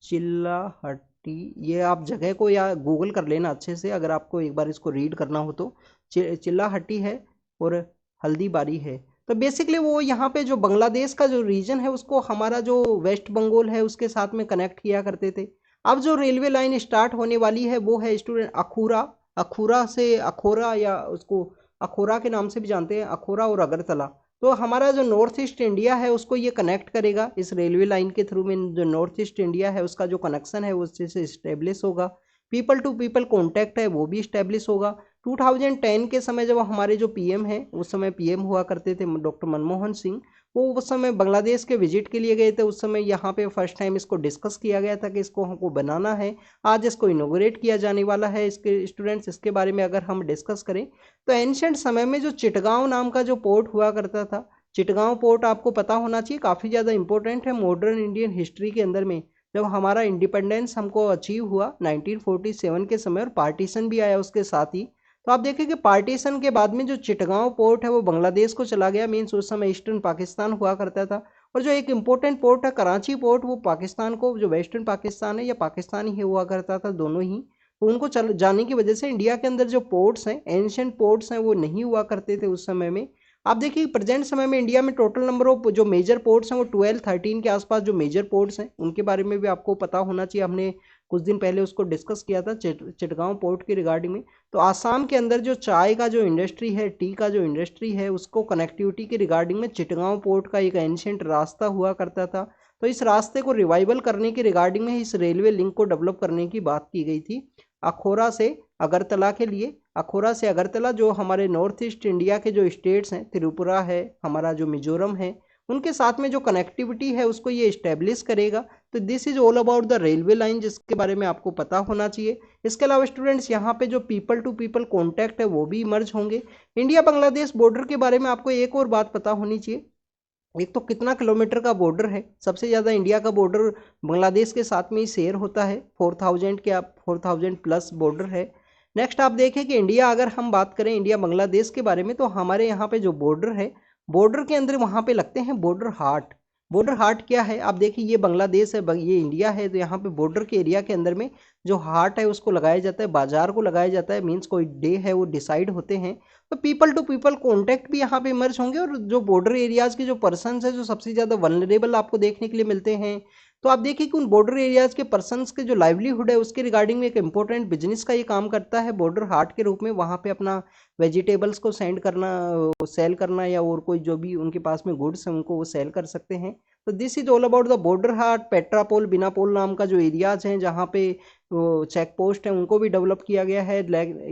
चिल्लाहट्टी। ये आप जगह को या गूगल कर लेना अच्छे से अगर आपको एक बार इसको रीड करना हो तो। चिल्लाहट्टी है और हल्दीबारी है। तो बेसिकली वो यहाँ पे जो बांग्लादेश का जो रीजन है उसको हमारा जो वेस्ट बंगाल है उसके साथ में कनेक्ट किया करते थे। अब जो रेलवे लाइन स्टार्ट होने वाली है वो है स्टूडेंट अखूरा। अखूरा से अखोरा या उसको अखोरा के नाम से भी जानते हैं, अखोरा और अगरतला। तो हमारा जो नॉर्थ ईस्ट इंडिया है उसको ये कनेक्ट करेगा इस रेलवे लाइन के थ्रू में। जो नॉर्थ ईस्ट इंडिया है उसका जो कनेक्शन है वो उससे इस्टेब्लिश होगा। पीपल टू पीपल कॉन्टैक्ट है वो भी इस्टेब्लिश होगा। 2010 के समय जब हमारे जो पीएम हैं उस समय पीएम हुआ करते थे डॉक्टर मनमोहन सिंह, वो उस समय बांग्लादेश के विजिट के लिए गए थे। उस समय यहाँ पे फर्स्ट टाइम इसको डिस्कस किया गया था कि इसको हमको बनाना है। आज इसको इनोग्रेट किया जाने वाला है। इसके स्टूडेंट्स इसके बारे में अगर हम डिस्कस करें तो एंशियंट समय में जो चिटगांव नाम का जो पोर्ट हुआ करता था, चिटगांव पोर्ट आपको पता होना चाहिए, काफ़ी ज़्यादा इंपॉर्टेंट है मॉडर्न इंडियन हिस्ट्री के अंदर में। जब हमारा इंडिपेंडेंस हमको अचीव हुआ 1947 के समय और पार्टीशन भी आया उसके साथ ही, तो आप देखिए कि पार्टीशन के बाद में जो चिटगांव पोर्ट है वो बांग्लादेश को चला गया। मीन्स उस समय ईस्टर्न पाकिस्तान हुआ करता था। और जो एक इम्पोर्टेंट पोर्ट है कराची पोर्ट, वो पाकिस्तान को, जो वेस्टर्न पाकिस्तान है या पाकिस्तान ही हुआ करता था, दोनों ही। तो उनको चल जाने की वजह से इंडिया के अंदर जो पोर्ट्स हैं, एंशियंट पोर्ट्स हैं, वो नहीं हुआ करते थे उस समय में। आप देखिए प्रेजेंट समय में इंडिया में टोटल नंबर ऑफ जो मेजर पोर्ट्स हैं वो 12-13 के आसपास जो मेजर पोर्ट्स हैं उनके बारे में भी आपको पता होना चाहिए। हमने कुछ दिन पहले उसको डिस्कस किया था चिटगांव पोर्ट के रिगार्डिंग में। तो आसाम के अंदर जो चाय का जो इंडस्ट्री है, टी का जो इंडस्ट्री है, उसको कनेक्टिविटी के रिगार्डिंग में चिटगांव पोर्ट का एक एंशियंट रास्ता हुआ करता था। तो इस रास्ते को रिवाइवल करने के रिगार्डिंग में इस रेलवे लिंक को डेवलप करने की बात की गई थी अखोरा से अगरतला के लिए। अखोरा से अगरतला जो हमारे नॉर्थ ईस्ट इंडिया के जो स्टेट्स हैं, त्रिपुरा है, हमारा जो मिजोरम है, उनके साथ में जो कनेक्टिविटी है उसको ये इस्टेब्लिश करेगा। तो this is all about the railway line, जिसके बारे में आपको पता होना चाहिए। इसके अलावा स्टूडेंट्स यहाँ पे जो पीपल टू पीपल कॉन्टैक्ट है वो भी इमर्ज होंगे। इंडिया बांग्लादेश बॉर्डर के बारे में आपको एक और बात पता होनी चाहिए। एक तो कितना किलोमीटर का बॉर्डर है, सबसे ज़्यादा इंडिया का बॉर्डर बांग्लादेश के साथ में ही शेयर होता है, 4000 के 4000 प्लस बॉर्डर है। नेक्स्ट आप देखें कि इंडिया, अगर हम बात करें इंडिया बांग्लादेश के बारे में, तो हमारे यहाँ पे जो बॉर्डर है, बॉर्डर के अंदर वहाँ पे लगते हैं बॉर्डर हाट। बॉर्डर हाट क्या है, आप देखिए ये बांग्लादेश है, ये इंडिया है, तो यहाँ पे बॉर्डर के एरिया के अंदर में जो हाट है उसको लगाया जाता है, बाजार को लगाया जाता है। मीन्स कोई डे है वो डिसाइड होते हैं। तो पीपल टू पीपल कॉन्टैक्ट भी यहाँ पे इमर्ज होंगे। और जो बॉर्डर एरियाज के जो पर्सन्स है जो सबसे ज़्यादा वल्नरेबल आपको देखने के लिए मिलते हैं, तो आप देखिए कि उन बॉर्डर एरियाज के पर्सन्स के जो लाइवलीहुड है उसके रिगार्डिंग में एक इंपॉर्टेंट बिजनेस का ये काम करता है बॉर्डर हाट के रूप में। वहाँ पे अपना वेजिटेबल्स को सेंड करना, सेल करना, या और कोई जो भी उनके पास में गुड्स हैं उनको वो सेल कर सकते हैं। तो this is all about the border haat. Petrapole, Benapole नाम का जो एरियाज हैं जहाँ पे वो चेक पोस्ट है उनको भी डेवलप किया गया है।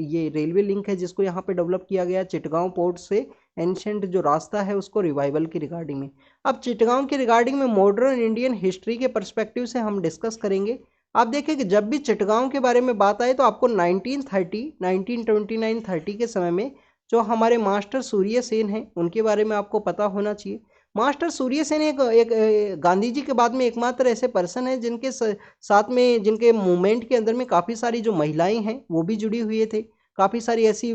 ये रेलवे लिंक है जिसको यहाँ पे डेवलप किया गया है चिटगांव पोर्ट से एंशियंट जो रास्ता है उसको रिवाइवल की रिगार्डिंग में। अब चिटगांव की रिगार्डिंग में मॉडर्न इंडियन हिस्ट्री के परस्पेक्टिव से हम डिस्कस करेंगे। आप देखिए कि जब भी चिटगांव के बारे में बात आए तो आपको 1930, 1929-30 के समय में जो हमारे मास्टर सूर्य सेन हैं उनके बारे में आपको पता होना चाहिए। मास्टर सूर्य सेन एक गांधी जी के बाद में एकमात्र ऐसे पर्सन है जिनके साथ में, जिनके मूवमेंट के अंदर में काफ़ी सारी जो महिलाएं हैं वो भी जुड़ी हुई थे। काफ़ी सारी ऐसी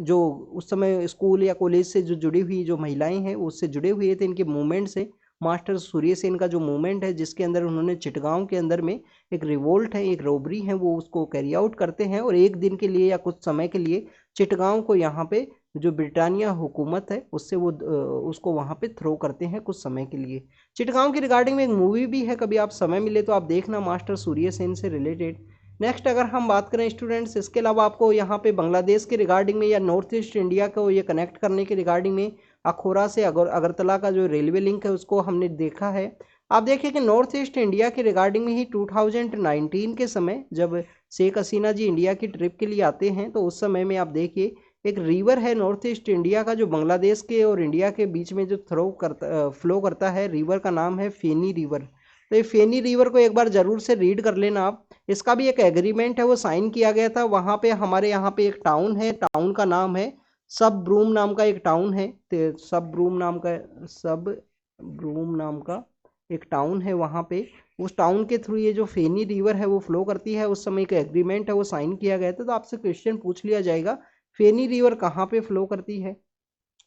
जो उस समय स्कूल या कॉलेज से जो जुड़ी हुई जो महिलाएं हैं उससे जुड़े हुए थे इनके मूवमेंट से। मास्टर सूर्य सेन का जो मूवमेंट है जिसके अंदर उन्होंने चिटगांव के अंदर में एक रिवोल्ट है, एक रोबरी है, वो उसको कैरी आउट करते हैं और एक दिन के लिए या कुछ समय के लिए चिटगांव को यहाँ पे जो ब्रिटानिया हुकूमत है उससे वो उसको वहाँ पे थ्रो करते हैं कुछ समय के लिए। चिटगांव की रिगार्डिंग में एक मूवी भी है, कभी आप समय मिले तो आप देखना, मास्टर सूर्य सेन से रिलेटेड। नेक्स्ट अगर हम बात करें स्टूडेंट्स, इसके अलावा आपको यहाँ पे बांग्लादेश के रिगार्डिंग में या नॉर्थ ईस्ट इंडिया को ये कनेक्ट करने के रिगार्डिंग में अखोरा से अगरतला का जो रेलवे लिंक है उसको हमने देखा है। आप देखिए कि नॉर्थ ईस्ट इंडिया के रिगार्डिंग में ही 2019 के समय जब शेख हसीना जी इंडिया की ट्रिप के लिए आते हैं तो उस समय में आप देखिए एक रिवर है नॉर्थ ईस्ट इंडिया का जो बांग्लादेश के और इंडिया के बीच में जो फ्लो करता है, रिवर का नाम है फेनी रिवर। तो ये फेनी रिवर को एक बार ज़रूर से रीड कर लेना आप। इसका भी एक एग्रीमेंट है वो साइन किया गया था। वहाँ पे हमारे यहाँ पे एक टाउन है, टाउन का नाम है सब ब्रूम नाम का एक टाउन है, तो सब ब्रूम नाम का एक टाउन है वहाँ पे। उस टाउन के थ्रू ये जो फेनी रिवर है वो फ्लो करती है। उस समय एक एग्रीमेंट है वो साइन किया गया था। तो आपसे क्वेश्चन पूछ लिया जाएगा फेनी रिवर कहाँ पे फ्लो करती है।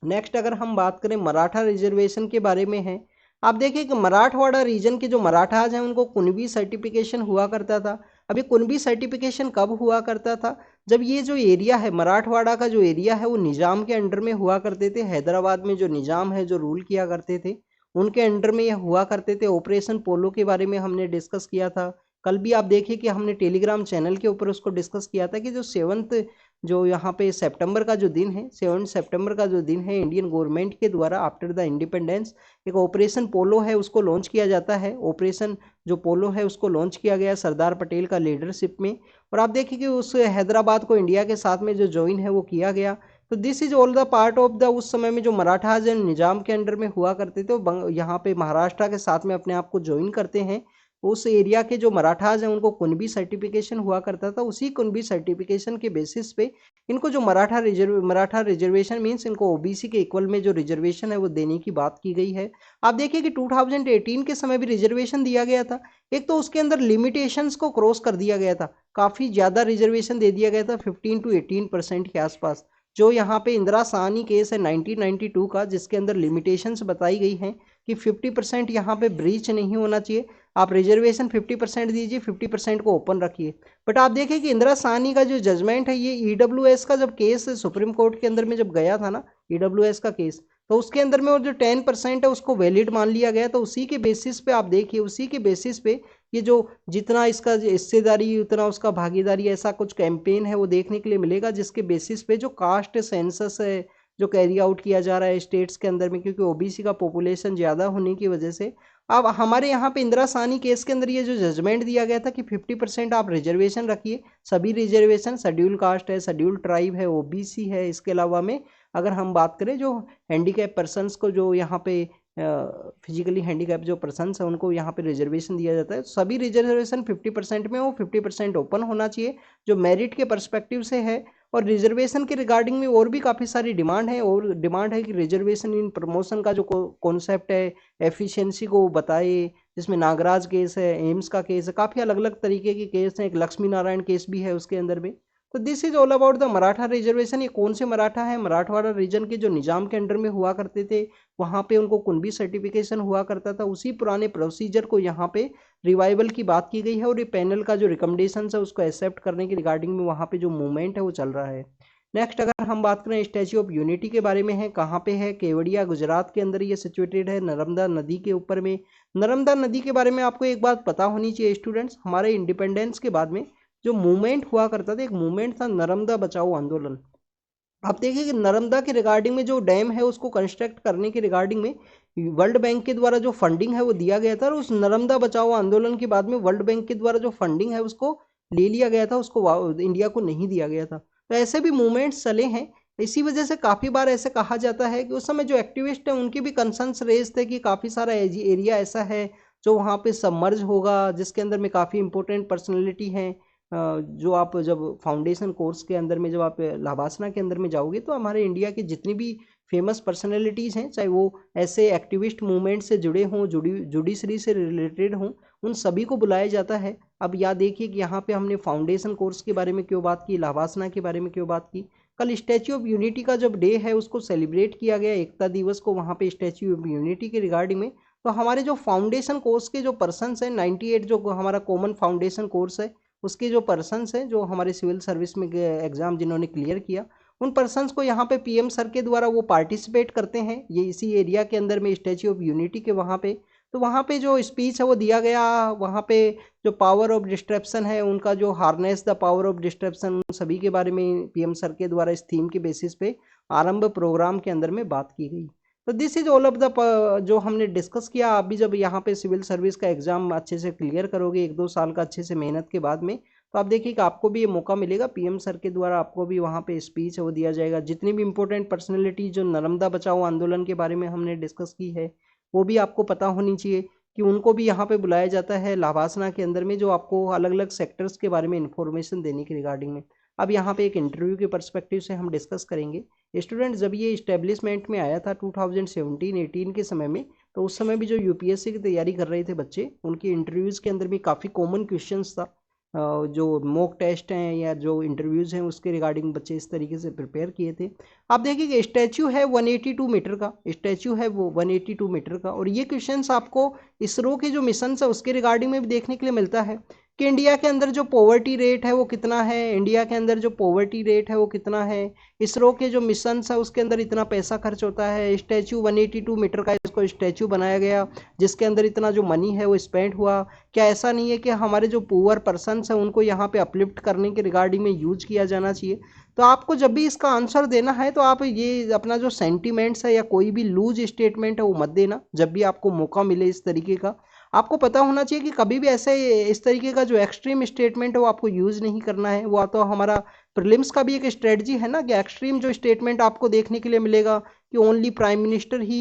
नेक्स्ट अगर हम बात करें मराठा रिजर्वेशन के बारे में है, आप देखिए कि मराठवाड़ा रीजन के जो मराठाज हैं उनको कुणबी सर्टिफिकेशन हुआ करता था। अभी कुणबी सर्टिफिकेशन कब हुआ करता था, जब ये जो एरिया है मराठवाड़ा का जो एरिया है वो निजाम के अंडर में हुआ करते थे। हैदराबाद में जो निजाम है जो रूल किया करते थे उनके अंडर में ये हुआ करते थे। ऑपरेशन पोलो के बारे में हमने डिस्कस किया था। कल भी आप देखिए कि हमने टेलीग्राम चैनल के ऊपर उसको डिस्कस किया था कि जो 7 जो यहाँ पे सितंबर का जो दिन है 7 सितंबर का जो दिन है इंडियन गवर्नमेंट के द्वारा आफ्टर द इंडिपेंडेंस एक ऑपरेशन पोलो है उसको लॉन्च किया जाता है। ऑपरेशन जो पोलो है उसको लॉन्च किया गया सरदार पटेल का लीडरशिप में। और आप देखिए कि उस हैदराबाद को इंडिया के साथ में जो ज्वाइन है वो किया गया। तो this is all the part of the उस समय में जो मराठाज निजाम के अंडर में हुआ करते थे वो यहाँ पे महाराष्ट्र के साथ में अपने आप को ज्वाइन करते हैं। उस एरिया के जो मराठाज हैं उनको कुणबी सर्टिफिकेशन हुआ करता था। उसी कुणबी सर्टिफिकेशन के बेसिस पे इनको जो मराठा रिजर्वेशन मीन्स इनको ओबीसी के इक्वल में जो रिजर्वेशन है वो देने की बात की गई है। आप देखिए कि 2018 के समय भी रिजर्वेशन दिया गया था। एक तो उसके अंदर लिमिटेशंस को क्रॉस कर दिया गया था, काफ़ी ज़्यादा रिजर्वेशन दे दिया गया था 15 to 18% के आसपास। जो यहाँ पे इंदिरा साहनी केस है 1992 का जिसके अंदर लिमिटेशंस बताई गई हैं कि 50% यहाँ पे ब्रीच नहीं होना चाहिए। आप रिजर्वेशन 50% दीजिए, 50% को ओपन रखिए। बट आप देखें कि इंदिरा साहनी का जो जजमेंट है ये ईडब्ल्यूएस का जब केस सुप्रीम कोर्ट के अंदर में जब गया था ना ईडब्ल्यूएस का केस, तो उसके अंदर में वो जो 10% है उसको वैलिड मान लिया गया। तो उसी के बेसिस पे आप देखिए, उसी के बेसिस पे ये जो जितना इसका हिस्सेदारी उतना उसका भागीदारी ऐसा कुछ कैंपेन है वो देखने के लिए मिलेगा, जिसके बेसिस पे जो कास्ट सेंसस है जो कैरी आउट किया जा रहा है स्टेट्स के अंदर में, क्योंकि ओबीसी का पॉपुलेशन ज़्यादा होने की वजह से। अब हमारे यहाँ पे इंदिरा साहनी केस के अंदर ये जो जजमेंट दिया गया था कि 50% आप रिजर्वेशन रखिए, सभी रिजर्वेशन, शेड्यूल कास्ट है, शेड्यूल ट्राइब है, ओबीसी है, इसके अलावा में अगर हम बात करें जो हैंडीकैप पर्सनस को जो यहाँ पे फिजिकली हैंडीकैप जो पर्सनस है उनको यहाँ पे रिजर्वेशन दिया जाता है। सभी रिजर्वेशन 50% में वो 50% ओपन होना चाहिए जो मेरिट के परस्पेक्टिव से है। और रिजर्वेशन के रिगार्डिंग में और भी काफ़ी सारी डिमांड है, और डिमांड है कि रिजर्वेशन इन प्रमोशन का जो कॉन्सेप्ट है एफिशिएंसी को बताए, जिसमें नागराज केस है, एम्स का केस है, काफ़ी अलग अलग तरीके के केस हैं, एक लक्ष्मी नारायण केस भी है उसके अंदर में। तो this is all about the Maratha reservation. ये कौन से मराठा है, मराठवाड़ा रीजन के जो निजाम के अंडर में हुआ करते थे वहाँ पे उनको कुणबी सर्टिफिकेशन हुआ करता था। उसी पुराने प्रोसीजर को यहाँ पे रिवाइवल की बात की गई है, और ये पैनल का जो रिकमेंडेशन है उसको एक्सेप्ट करने के रिगार्डिंग में वहाँ पे जो मूवमेंट है वो चल रहा है। नेक्स्ट अगर हम बात करें स्टैच्यू ऑफ यूनिटी के बारे में है, कहाँ पे है, केवड़िया गुजरात के अंदर ये सिचुएटेड है, नर्मदा नदी के ऊपर में। नर्मदा नदी के बारे में आपको एक बात पता होनी चाहिए स्टूडेंट्स, हमारे इंडिपेंडेंस के बाद में जो मूवमेंट हुआ करता था, एक मूवमेंट था नर्मदा बचाओ आंदोलन। आप देखिए कि नर्मदा के रिगार्डिंग में जो डैम है उसको कंस्ट्रक्ट करने के रिगार्डिंग में वर्ल्ड बैंक के द्वारा जो फंडिंग है वो दिया गया था, और उस नर्मदा बचाओ आंदोलन के बाद में वर्ल्ड बैंक के द्वारा जो फंडिंग है उसको ले लिया गया था, उसको इंडिया को नहीं दिया गया था। तो ऐसे भी मूवमेंट्स चले हैं। इसी वजह से काफ़ी बार ऐसे कहा जाता है कि उस समय जो एक्टिविस्ट हैं उनके भी कंसर्न्स रेज थे कि काफ़ी सारा एरिया ऐसा है जो वहाँ पे सबमर्ज होगा, जिसके अंदर में काफ़ी इंपॉर्टेंट पर्सनैलिटी हैं। जो आप जब फाउंडेशन कोर्स के अंदर में जब आप लाभासना के अंदर में जाओगे तो हमारे इंडिया की जितनी भी फेमस पर्सनैलिटीज़ हैं, चाहे वो ऐसे एक्टिविस्ट मूवमेंट से जुड़े हों, जुडिशरी से रिलेटेड हों, उन सभी को बुलाया जाता है। अब याद देखिए कि यहाँ पे हमने फाउंडेशन कोर्स के बारे में क्यों बात की, लाभासना के बारे में क्यों बात की। कल स्टैच्यू ऑफ यूनिटी का जब डे है उसको सेलिब्रेट किया गया, एकता दिवस को, वहाँ पे स्टैच्यू ऑफ यूनिटी के रिगार्डिंग में। तो हमारे जो फाउंडेशन कोर्स के जो पर्सनस हैं 98 जो हमारा कॉमन फाउंडेशन कोर्स है उसके जो पर्सनस हैं जो हमारे सिविल सर्विस में एग्ज़ाम जिन्होंने क्लियर किया, उन पर्सनस को यहाँ पे पीएम सर के द्वारा वो पार्टिसिपेट करते हैं ये इसी एरिया के अंदर में स्टैच्यू ऑफ यूनिटी के वहाँ पे। तो वहाँ पे जो स्पीच है वो दिया गया, वहाँ पे जो पावर ऑफ डिस्ट्रप्शन है उनका जो harness the power of disruption, उन सभी के बारे में पीएम सर के द्वारा इस थीम के बेसिस पे आरंभ प्रोग्राम के अंदर में बात की गई। तो this is all of the जो हमने डिस्कस किया। आप भी जब यहाँ पे सिविल सर्विस का एग्जाम अच्छे से क्लियर करोगे 1-2 साल का अच्छे से मेहनत के बाद में, तो आप देखिए कि आपको भी ये मौका मिलेगा, पीएम सर के द्वारा आपको भी वहाँ पे स्पीच है वो दिया जाएगा। जितनी भी इंपॉर्टेंट पर्सनैलिटी जो नर्मदा बचाओ आंदोलन के बारे में हमने डिस्कस की है वो भी आपको पता होनी चाहिए कि उनको भी यहाँ पे बुलाया जाता है लाभासना के अंदर में, जो आपको अलग अलग सेक्टर्स के बारे में इंफॉर्मेशन देने के रिगार्डिंग में। अब यहाँ पे एक इंटरव्यू के पर्सपेक्टिव से हम डिस्कस करेंगे। स्टूडेंट जब ये इस्टेब्लिशमेंट में आया था 2017-18 के समय में, तो उस समय भी जो यूपीएससी की तैयारी कर रहे थे बच्चे, उनके इंटरव्यूज़ के अंदर भी काफ़ी कॉमन क्वेश्चंस था। जो मॉक टेस्ट हैं या जो इंटरव्यूज़ हैं उसके रिगार्डिंग बच्चे इस तरीके से प्रिपेयर किए थे। आप देखिए कि स्टैच्यू है 182 मीटर का, स्टैच्यू है वो 182 मीटर का, और ये क्वेश्चंस आपको इसरो के जो मिशन है उसके रिगार्डिंग में भी देखने के लिए मिलता है कि इंडिया के अंदर जो पॉवर्टी रेट है वो कितना है, इंडिया के अंदर जो पॉवर्टी रेट है वो कितना है, इसरो के जो मिशन है उसके अंदर इतना पैसा खर्च होता है। स्टैच्यू 182 मीटर का इसको स्टैच्यू बनाया गया जिसके अंदर इतना जो मनी है वो स्पेंड हुआ। क्या ऐसा नहीं है कि हमारे जो पुअर पर्सन है उनको यहाँ पे अपलिफ्ट करने के रिगार्डिंग में यूज किया जाना चाहिए? तो आपको जब भी इसका आंसर देना है तो आप ये अपना जो सेंटीमेंट्स है या कोई भी लूज स्टेटमेंट है वो मत देना जब भी आपको मौका मिले इस तरीके का। आपको पता होना चाहिए कि कभी भी ऐसे इस तरीके का जो एक्सट्रीम स्टेटमेंट है वो आपको यूज़ नहीं करना है। वो तो हमारा प्रीलिम्स का भी एक स्ट्रेटजी है ना कि एक्सट्रीम जो स्टेटमेंट आपको देखने के लिए मिलेगा कि only prime minister he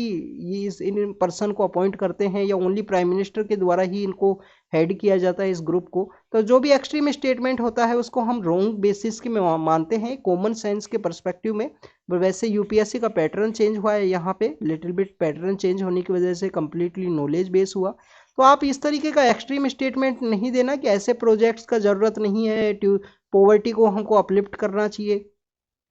in person को अपॉइंट करते हैं या ओनली प्राइम मिनिस्टर के द्वारा ही इनको हेड किया जाता है इस ग्रुप को। तो जो भी एक्सट्रीम स्टेटमेंट होता है उसको हम रॉन्ग बेसिस के में मानते हैं कॉमन सेंस के पर्सपेक्टिव में। वैसे यूपीएससी का पैटर्न चेंज हुआ है, यहाँ पे लिटिल बिट पैटर्न चेंज होने की वजह से कम्प्लीटली नॉलेज बेस हुआ। तो आप इस तरीके का एक्सट्रीम स्टेटमेंट नहीं देना कि ऐसे प्रोजेक्ट्स का ज़रूरत नहीं है, पॉवर्टी को हमको अपलिफ्ट करना चाहिए।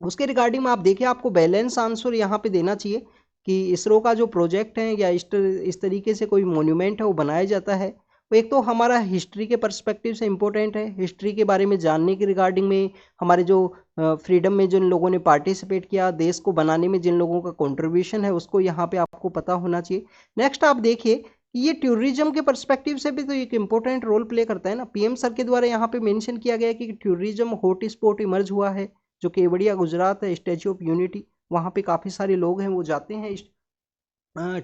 उसके रिगार्डिंग में आप देखिए आपको बैलेंस आंसर यहाँ पे देना चाहिए कि इसरो का जो प्रोजेक्ट है या इस तरीके से कोई मोन्यूमेंट है वो बनाया जाता है, वो एक तो हमारा हिस्ट्री के पर्सपेक्टिव से इम्पोर्टेंट है, हिस्ट्री के बारे में जानने के रिगार्डिंग में, हमारे जो फ्रीडम में जिन लोगों ने पार्टिसिपेट किया, देश को बनाने में जिन लोगों का कंट्रीब्यूशन है उसको यहाँ पे आपको पता होना चाहिए। नेक्स्ट आप देखिए ये टूरिज्म के पर्सपेक्टिव से भी तो एक इम्पोर्टेंट रोल प्ले करता है ना। पीएम सर के द्वारा यहाँ पे मेंशन किया गया है कि टूरिज्म हॉट स्पॉट इमर्ज हुआ है जो केवड़िया गुजरात है, स्टैच्यू ऑफ यूनिटी, वहाँ पे काफ़ी सारे लोग हैं वो जाते हैं इस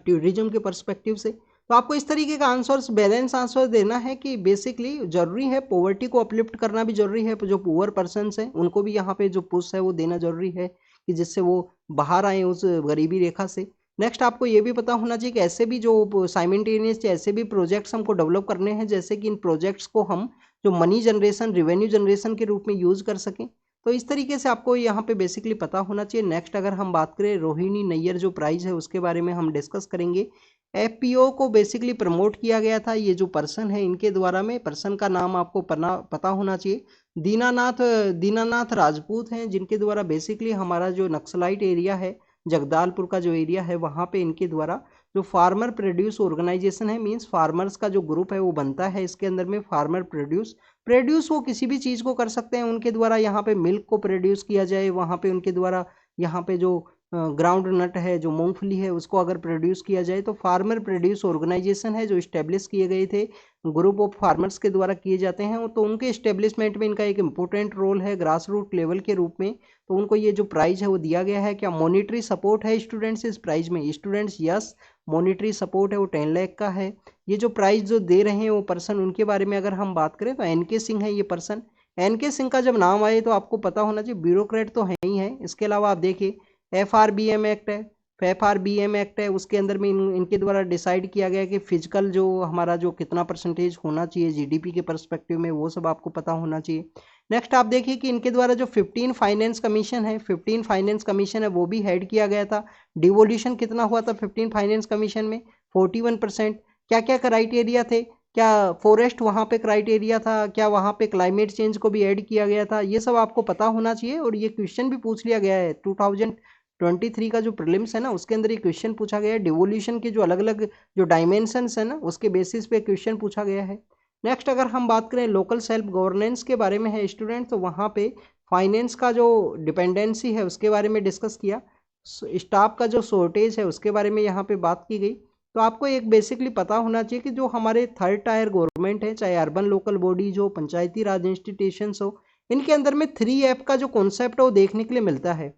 टूरिज्म के पर्सपेक्टिव से। तो आपको इस तरीके का आंसर्स बैलेंस आंसर देना है कि बेसिकली जरूरी है पॉवर्टी को अपलिफ्ट करना भी जरूरी है, जो पुअर पर्सनस हैं उनको भी यहाँ पे जो पुश है वो देना जरूरी है कि जिससे वो बाहर आए उस गरीबी रेखा से। नेक्स्ट आपको ये भी पता होना चाहिए कि ऐसे भी जो साइमल्टेनियस ऐसे भी प्रोजेक्ट्स हमको डेवलप करने हैं जैसे कि इन प्रोजेक्ट्स को हम जो मनी जनरेशन रेवेन्यू जनरेशन के रूप में यूज़ कर सकें। तो इस तरीके से आपको यहाँ पे बेसिकली पता होना चाहिए। नेक्स्ट अगर हम बात करें रोहिणी नैयर जो प्राइज़ है उसके बारे में हम डिस्कस करेंगे। एफपीओ को बेसिकली प्रमोट किया गया था, ये जो पर्सन है इनके द्वारा में, पर्सन का नाम आपको पता होना चाहिए। दीनानाथ राजपूत हैं जिनके द्वारा बेसिकली हमारा जो नक्सलाइट एरिया है जगदालपुर का जो एरिया है वहाँ पे इनके द्वारा जो फार्मर प्रोड्यूस ऑर्गेनाइजेशन है, मींस फार्मर्स का जो ग्रुप है वो बनता है इसके अंदर में। फार्मर प्रोड्यूस वो किसी भी चीज़ को कर सकते हैं, उनके द्वारा यहाँ पे मिल्क को प्रोड्यूस किया जाए, वहाँ पे उनके द्वारा यहाँ पे जो ग्राउंड नट है जो मूंगफली है उसको अगर प्रोड्यूस किया जाए तो फार्मर प्रोड्यूस ऑर्गेनाइजेशन है जो इस्टेब्लिश किए गए थे, ग्रुप ऑफ फार्मर्स के द्वारा किए जाते हैं। तो उनके इस्टेब्लिशमेंट में इनका एक इम्पोर्टेंट रोल है ग्रास रूट लेवल के रूप में। तो उनको ये जो प्राइज़ है वो दिया गया है। क्या मॉनिटरी सपोर्ट है स्टूडेंट्स इस प्राइज़ में? स्टूडेंट्स यस, मॉनिटरी सपोर्ट है वो 10 लाख का है। ये जो प्राइज़ जो दे रहे हैं वो पर्सन, उनके बारे में अगर हम बात करें तो एनके सिंह है ये पर्सन। एनके सिंह का जब नाम आए तो आपको पता होना चाहिए ब्यूरोक्रेट तो है ही है। इसके अलावा आप देखिए FRBM एक्ट है, FRBM एक्ट है उसके अंदर में इनके द्वारा डिसाइड किया गया कि फिजिकल जो हमारा जो कितना परसेंटेज होना चाहिए जीडीपी के पर्सपेक्टिव में वो सब आपको पता होना चाहिए। नेक्स्ट आप देखिए कि इनके द्वारा जो 15 फाइनेंस कमीशन है, 15 फाइनेंस कमीशन है वो भी हेड किया गया था। डिवोल्यूशन कितना हुआ था 15 फाइनेंस कमीशन में? 41%। क्या क्या क्राइटेरिया थे? क्या फॉरेस्ट वहाँ पे क्राइटेरिया था? क्या वहाँ पे क्लाइमेट चेंज को भी ऐड किया गया था? ये सब आपको पता होना चाहिए। और ये क्वेश्चन भी पूछ लिया गया है 2023 का जो प्रीलिम्स है ना उसके अंदर ये क्वेश्चन पूछा गया है। डिवोल्यूशन के जो अलग अलग जो डायमेंशंस है ना उसके बेसिस पे क्वेश्चन पूछा गया है। नेक्स्ट अगर हम बात करें लोकल सेल्फ गवर्नेंस के बारे में है स्टूडेंट, तो वहाँ पे फाइनेंस का जो डिपेंडेंसी है उसके बारे में डिस्कस किया, स्टाफ का जो शॉर्टेज है उसके बारे में यहाँ पे बात की गई। तो आपको एक बेसिकली पता होना चाहिए कि जो हमारे थर्ड टायर गवर्नमेंट है, चाहे अर्बन लोकल बॉडीज हो, पंचायती राज इंस्टीट्यूशंस हो, इनके अंदर में 3F का जो कॉन्सेप्ट है वो देखने के लिए मिलता है।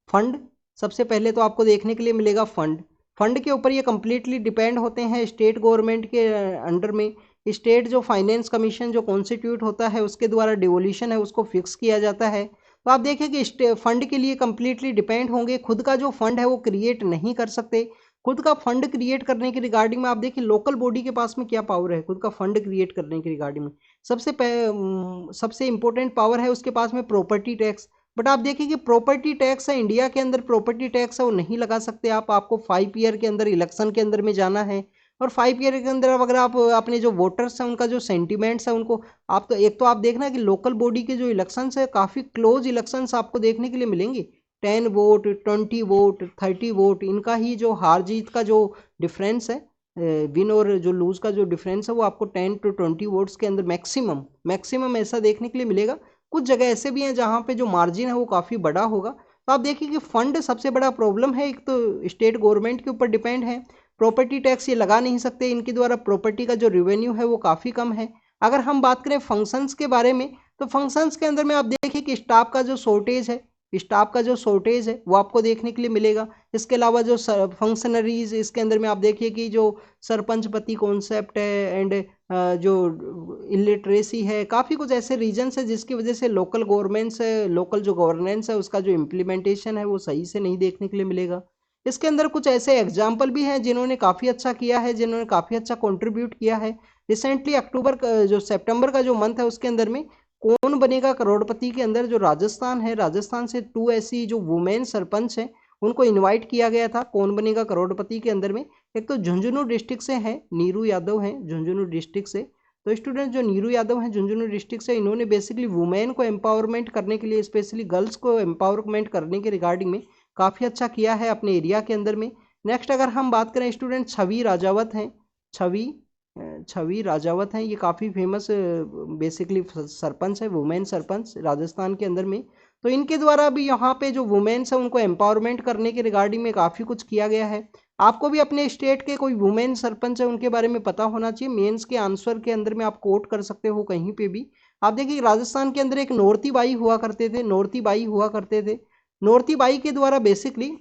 फंड सबसे पहले तो आपको देखने के लिए मिलेगा फंड के ऊपर ये कम्प्लीटली डिपेंड होते हैं स्टेट गवर्नमेंट के अंडर में। स्टेट जो फाइनेंस कमीशन जो कॉन्स्टिट्यूट होता है उसके द्वारा डिवोल्यूशन है उसको फिक्स किया जाता है। तो आप देखें कि फंड के लिए कम्प्लीटली डिपेंड होंगे, खुद का जो फंड है वो क्रिएट नहीं कर सकते। खुद का फंड क्रिएट करने के रिगार्डिंग में आप देखिए लोकल बॉडी के पास में क्या पावर है खुद का फंड क्रिएट करने के रिगार्डिंग में? सबसे इंपॉर्टेंट पावर है उसके पास में प्रॉपर्टी टैक्स। बट आप देखिए कि प्रॉपर्टी टैक्स है इंडिया के अंदर, प्रॉपर्टी टैक्स है वो नहीं लगा सकते आप, आपको 5 ईयर के अंदर इलेक्शन के अंदर में जाना है, और 5 ईयर के अंदर अगर आप अपने जो वोटर्स हैं उनका जो सेंटिमेंट्स है उनको आप, तो एक तो आप देखना कि लोकल बॉडी के जो इलेक्शंस है काफ़ी क्लोज इलेक्शंस आपको देखने के लिए मिलेंगे, 10 वोट 20 वोट 30 वोट, इनका ही जो हार जीत का जो डिफरेंस है, विन और जो लूज का जो डिफरेंस है वो आपको 10 to 20 वोट्स के अंदर मैक्सिमम ऐसा देखने के लिए मिलेगा। कुछ जगह ऐसे भी हैं जहाँ पे जो मार्जिन है वो काफ़ी बड़ा होगा। तो आप देखिए कि फंड सबसे बड़ा प्रॉब्लम है, एक तो स्टेट गवर्नमेंट के ऊपर डिपेंड है, प्रॉपर्टी टैक्स ये लगा नहीं सकते, इनके द्वारा प्रॉपर्टी का जो रेवेन्यू है वो काफ़ी कम है। अगर हम बात करें फंक्शंस के बारे में, तो फंक्शंस के अंदर में आप देखिए कि स्टाफ का जो शॉर्टेज है, स्टाफ का जो शॉर्टेज है वो आपको देखने के लिए मिलेगा। इसके अलावा जो फंक्शनरीज इसके अंदर में आप देखिए कि जो सरपंच पति कॉन्सेप्ट है एंड जो इलिटरेसी है, काफ़ी कुछ ऐसे रीजन्स है जिसकी वजह से लोकल गवर्नमेंट्स है, लोकल जो गवर्नेंस है उसका जो इम्प्लीमेंटेशन है वो सही से नहीं देखने के लिए मिलेगा। इसके अंदर कुछ ऐसे एग्जाम्पल भी हैं जिन्होंने काफ़ी अच्छा किया है, जिन्होंने काफ़ी अच्छा कंट्रीब्यूट किया है। रिसेंटली अक्टूबर जो सितंबर का जो मंथ है उसके अंदर में कौन बनेगा करोड़पति के अंदर जो राजस्थान है, राजस्थान से 2 ऐसी जो वुमेन सरपंच हैं उनको इनवाइट किया गया था कौन बनेगा करोड़पति के अंदर में। एक तो झुंझुनू डिस्ट्रिक्ट से हैं, नीरू यादव हैं झुंझुनू डिस्ट्रिक्ट से। तो स्टूडेंट जो नीरू यादव हैं झुंझुनू डिस्ट्रिक्ट से, इन्होंने बेसिकली वुमेन को एम्पावरमेंट करने के लिए, स्पेशली गर्ल्स को एम्पावरमेंट करने के रिगार्डिंग में काफ़ी अच्छा किया है अपने एरिया के अंदर में। नेक्स्ट अगर हम बात करें स्टूडेंट, छवि राजावत हैं, छवि राजावत हैं, ये काफ़ी फेमस बेसिकली सरपंच है, वुमेन सरपंच राजस्थान के अंदर में। तो इनके द्वारा भी यहाँ पे जो वुमेन्स है उनको एम्पावरमेंट करने के रिगार्डिंग में काफ़ी कुछ किया गया है। आपको भी अपने स्टेट के कोई वुमेन सरपंच है उनके बारे में पता होना चाहिए, मेंस के आंसर के अंदर में आप कोट कर सकते हो कहीं पे भी। आप देखिए राजस्थान के अंदर एक नौरती बाई हुआ करते थे, नौरती बाई के द्वारा बेसिकली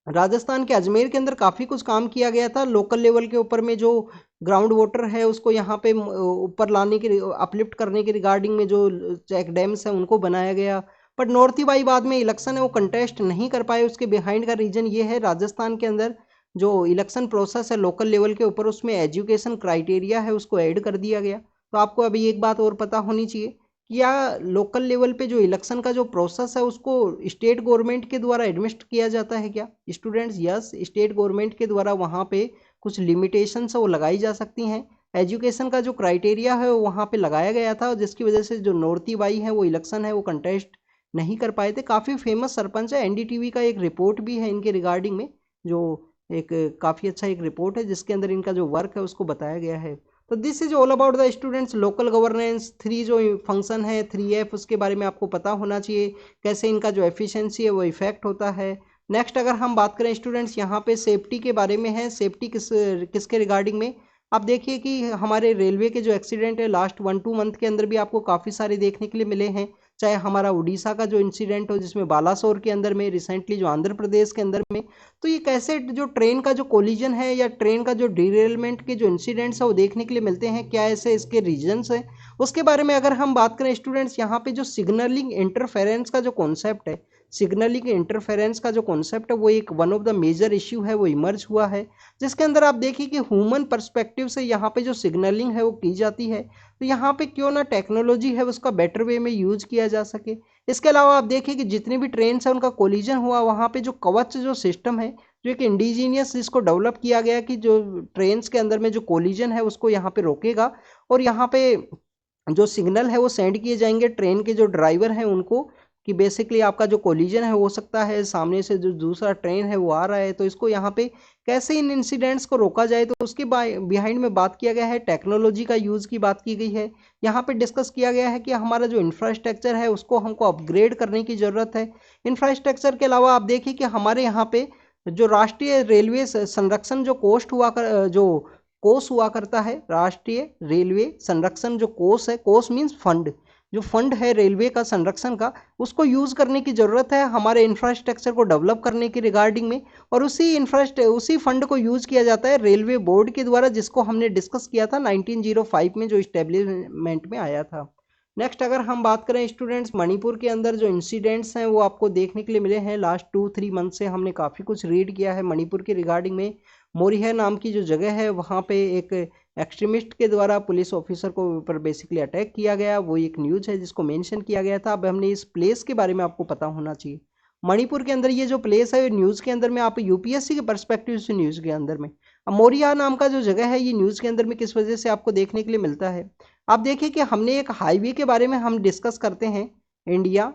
राजस्थान के अजमेर के अंदर काफ़ी कुछ काम किया गया था, लोकल लेवल के ऊपर में जो ग्राउंड वाटर है उसको यहाँ पे ऊपर लाने के, अपलिफ्ट करने के रिगार्डिंग में जो चेक डैम्स हैं उनको बनाया गया। बट नॉर्थी बाई बाद में इलेक्शन है वो कंटेस्ट नहीं कर पाए, उसके बिहाइंड का रीजन ये है राजस्थान के अंदर जो इलेक्शन प्रोसेस है लोकल लेवल के ऊपर उसमें एजुकेशन क्राइटेरिया है उसको ऐड कर दिया गया। तो आपको अभी एक बात और पता होनी चाहिए, या लोकल लेवल पे जो इलेक्शन का जो प्रोसेस है उसको स्टेट गवर्नमेंट के द्वारा एडमिनिस्ट्रेट किया जाता है क्या स्टूडेंट्स? यस, स्टेट गवर्नमेंट के द्वारा वहाँ पे कुछ लिमिटेशंस है वो लगाई जा सकती हैं। एजुकेशन का जो क्राइटेरिया है वो वहाँ पे लगाया गया था, जिसकी वजह से जो नौरती बाई है वो इलेक्शन है वो कंटेस्ट नहीं कर पाए थे। काफ़ी फेमस सरपंच है, एनडीटीवी का एक रिपोर्ट भी है इनके रिगार्डिंग में, जो एक काफ़ी अच्छा एक रिपोर्ट है जिसके अंदर इनका जो वर्क है उसको बताया गया है। तो this is all about the students local governance. 3 जो फंक्शन है 3F उसके बारे में आपको पता होना चाहिए, कैसे इनका जो एफिशिएंसी है वो इफेक्ट होता है। नेक्स्ट अगर हम बात करें स्टूडेंट्स यहाँ पे सेफ्टी के बारे में है, सेफ्टी किसके रिगार्डिंग में, आप देखिए कि हमारे रेलवे के जो एक्सीडेंट है लास्ट 1-2 मंथ के अंदर भी आपको काफ़ी सारे देखने के लिए मिले हैं। चाहे हमारा उड़ीसा का जो इंसिडेंट हो जिसमें बालासोर के अंदर में, रिसेंटली जो आंध्र प्रदेश के अंदर में, तो ये कैसे जो ट्रेन का जो कोलिजन है या ट्रेन का जो डिरेलमेंट के जो इंसिडेंट्स है वो देखने के लिए मिलते हैं, क्या ऐसे इसके रीजंस हैं उसके बारे में अगर हम बात करें स्टूडेंट्स, यहाँ पे जो सिग्नलिंग इंटरफेरेंस का जो कॉन्सेप्ट है, सिग्नलिंग इंटरफेरेंस का जो कॉन्सेप्ट है वो एक one of the major issue है वो इमर्ज हुआ है, जिसके अंदर आप देखिए कि ह्यूमन पर्सपेक्टिव से यहाँ पे जो सिग्नलिंग है वो की जाती है। तो यहाँ पे क्यों ना टेक्नोलॉजी है उसका बेटर वे में यूज किया जा सके। इसके अलावा आप देखिए कि जितनी भी ट्रेन है उनका कोलिजन हुआ वहाँ पे जो कवच जो सिस्टम है, जो एक इंडिजीनियस जिसको डेवलप किया गया कि जो ट्रेन के अंदर में जो कोलिजन है उसको यहाँ पे रोकेगा, और यहाँ पे जो सिग्नल है वो सेंड किए जाएंगे ट्रेन के जो ड्राइवर हैं उनको, कि बेसिकली आपका जो कोलिजन है हो सकता है सामने से जो दूसरा ट्रेन है वो आ रहा है, तो इसको यहाँ पे कैसे इन इंसिडेंट्स को रोका जाए, तो उसके बिहाइंड में बात किया गया है, टेक्नोलॉजी का यूज़ की बात की गई है। यहाँ पे डिस्कस किया गया है कि हमारा जो इंफ्रास्ट्रक्चर है उसको हमको अपग्रेड करने की ज़रूरत है। इंफ्रास्ट्रक्चर के अलावा आप देखिए कि हमारे यहाँ पे जो राष्ट्रीय रेलवे संरक्षण जो कोष हुआ करता है, राष्ट्रीय रेलवे संरक्षण जो कोष है, कोष मीन्स फंड, जो फंड है रेलवे का संरक्षण का, उसको यूज़ करने की ज़रूरत है हमारे इंफ्रास्ट्रक्चर को डेवलप करने की रिगार्डिंग में, और उसी फंड को यूज़ किया जाता है रेलवे बोर्ड के द्वारा, जिसको हमने डिस्कस किया था 1905 में जो इस्टेब्लिशमेंट में आया था। नेक्स्ट अगर हम बात करें स्टूडेंट्स, मणिपुर के अंदर जो इंसिडेंट्स हैं वो आपको देखने के लिए मिले हैं लास्ट 2-3 मंथ से, हमने काफ़ी कुछ रीड किया है मणिपुर के रिगार्डिंग में। मोरिया नाम की जो जगह है वहाँ पे एक एक्सट्रीमिस्ट के द्वारा पुलिस ऑफिसर को ऊपर बेसिकली अटैक किया गया, वो एक न्यूज़ है जिसको मेंशन किया गया था। अब हमने इस प्लेस के बारे में आपको पता होना चाहिए। मणिपुर के अंदर ये जो प्लेस है न्यूज़ के अंदर में आप यूपीएससी के पर्सपेक्टिव से न्यूज़ के अंदर में, अब मोरिया नाम का जो जगह है ये न्यूज़ के अंदर में किस वजह से आपको देखने के लिए मिलता है। आप देखिए कि हमने एक हाईवे के बारे में हम डिस्कस करते हैं, इंडिया,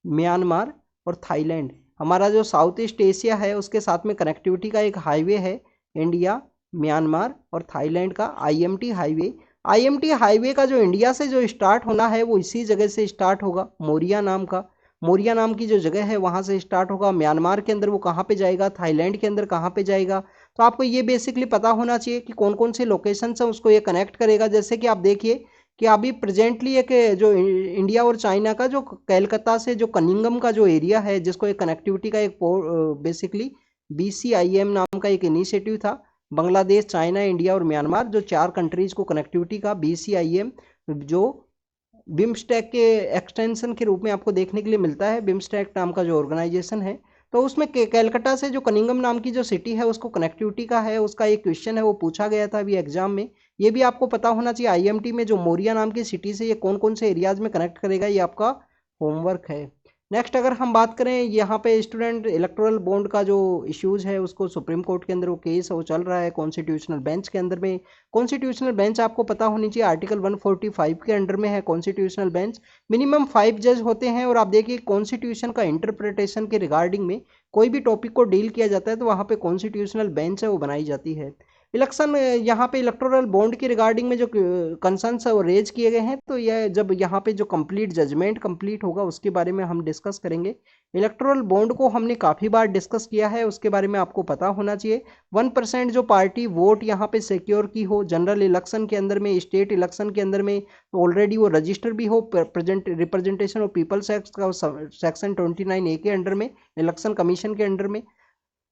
म्यांमार और थाईलैंड, हमारा जो साउथ ईस्ट एशिया है उसके साथ में कनेक्टिविटी का एक हाईवे है इंडिया, म्यांमार और थाईलैंड का आईएमटी हाईवे। आईएमटी हाईवे का जो इंडिया से जो स्टार्ट होना है वो इसी जगह से स्टार्ट होगा, मोरिया नाम का, मोरिया नाम की जो जगह है वहाँ से स्टार्ट होगा। म्यांमार के अंदर वो कहाँ पे जाएगा, थाईलैंड के अंदर कहाँ पे जाएगा, तो आपको ये बेसिकली पता होना चाहिए कि कौन कौन से लोकेशन है उसको ये कनेक्ट करेगा। जैसे कि आप देखिए कि अभी प्रेजेंटली एक जो इंडिया और चाइना का जो कोलकाता से जो कनिंगम का जो एरिया है जिसको एक कनेक्टिविटी का एक बेसिकली BCIM नाम का एक इनिशिएटिव था, बांग्लादेश, चाइना, इंडिया और म्यांमार जो 4 कंट्रीज को कनेक्टिविटी का BCIM जो बिम्स्टेक के एक्सटेंशन के रूप में आपको देखने के लिए मिलता है, बिम्स्टेक नाम का जो ऑर्गेनाइजेशन है। तो उसमें कलकत्ता से जो कनिंगम नाम की जो सिटी है उसको कनेक्टिविटी का है, उसका एक क्वेश्चन है वो पूछा गया था अभी एग्जाम में। ये भी आपको पता होना चाहिए आईएमटी में जो मोरिया नाम की सिटी से ये कौन कौन से एरियाज में कनेक्ट करेगा, ये आपका होमवर्क है। नेक्स्ट अगर हम बात करें यहाँ पे स्टूडेंट इलेक्टोरल बॉन्ड का जो इश्यूज है उसको सुप्रीम कोर्ट के अंदर वो केस है वो चल रहा है कॉन्स्टिट्यूशनल बेंच के अंदर में। कॉन्स्टिट्यूशनल बेंच आपको पता होनी चाहिए आर्टिकल 145 के अंडर में है कॉन्स्टिट्यूशनल बेंच, मिनिमम 5 जज होते हैं। और आप देखिए कॉन्स्टिट्यूशन का इंटरप्रिटेशन के रिगार्डिंग में कोई भी टॉपिक को डील किया जाता है तो वहाँ पे कॉन्स्टिट्यूशनल बेंच है वो बनाई जाती है। इलेक्शन यहाँ पे इलेक्टोरल बॉन्ड की रिगार्डिंग में जो कंसर्न्स है वो रेज किए गए हैं, तो यह जब यहाँ पे जो कंप्लीट जजमेंट कंप्लीट होगा उसके बारे में हम डिस्कस करेंगे। इलेक्टोरल बॉन्ड को हमने काफ़ी बार डिस्कस किया है, उसके बारे में आपको पता होना चाहिए। 1% जो पार्टी वोट यहाँ पे सिक्योर की हो जनरल इलेक्शन के अंदर में, स्टेट इलेक्शन के अंदर में, तो ऑलरेडी वो रजिस्टर भी हो रिप्रेजेंटेशन ऑफ पीपल्स एक्ट का सेक्शन 29A के अंडर में, इलेक्शन कमीशन के अंडर में,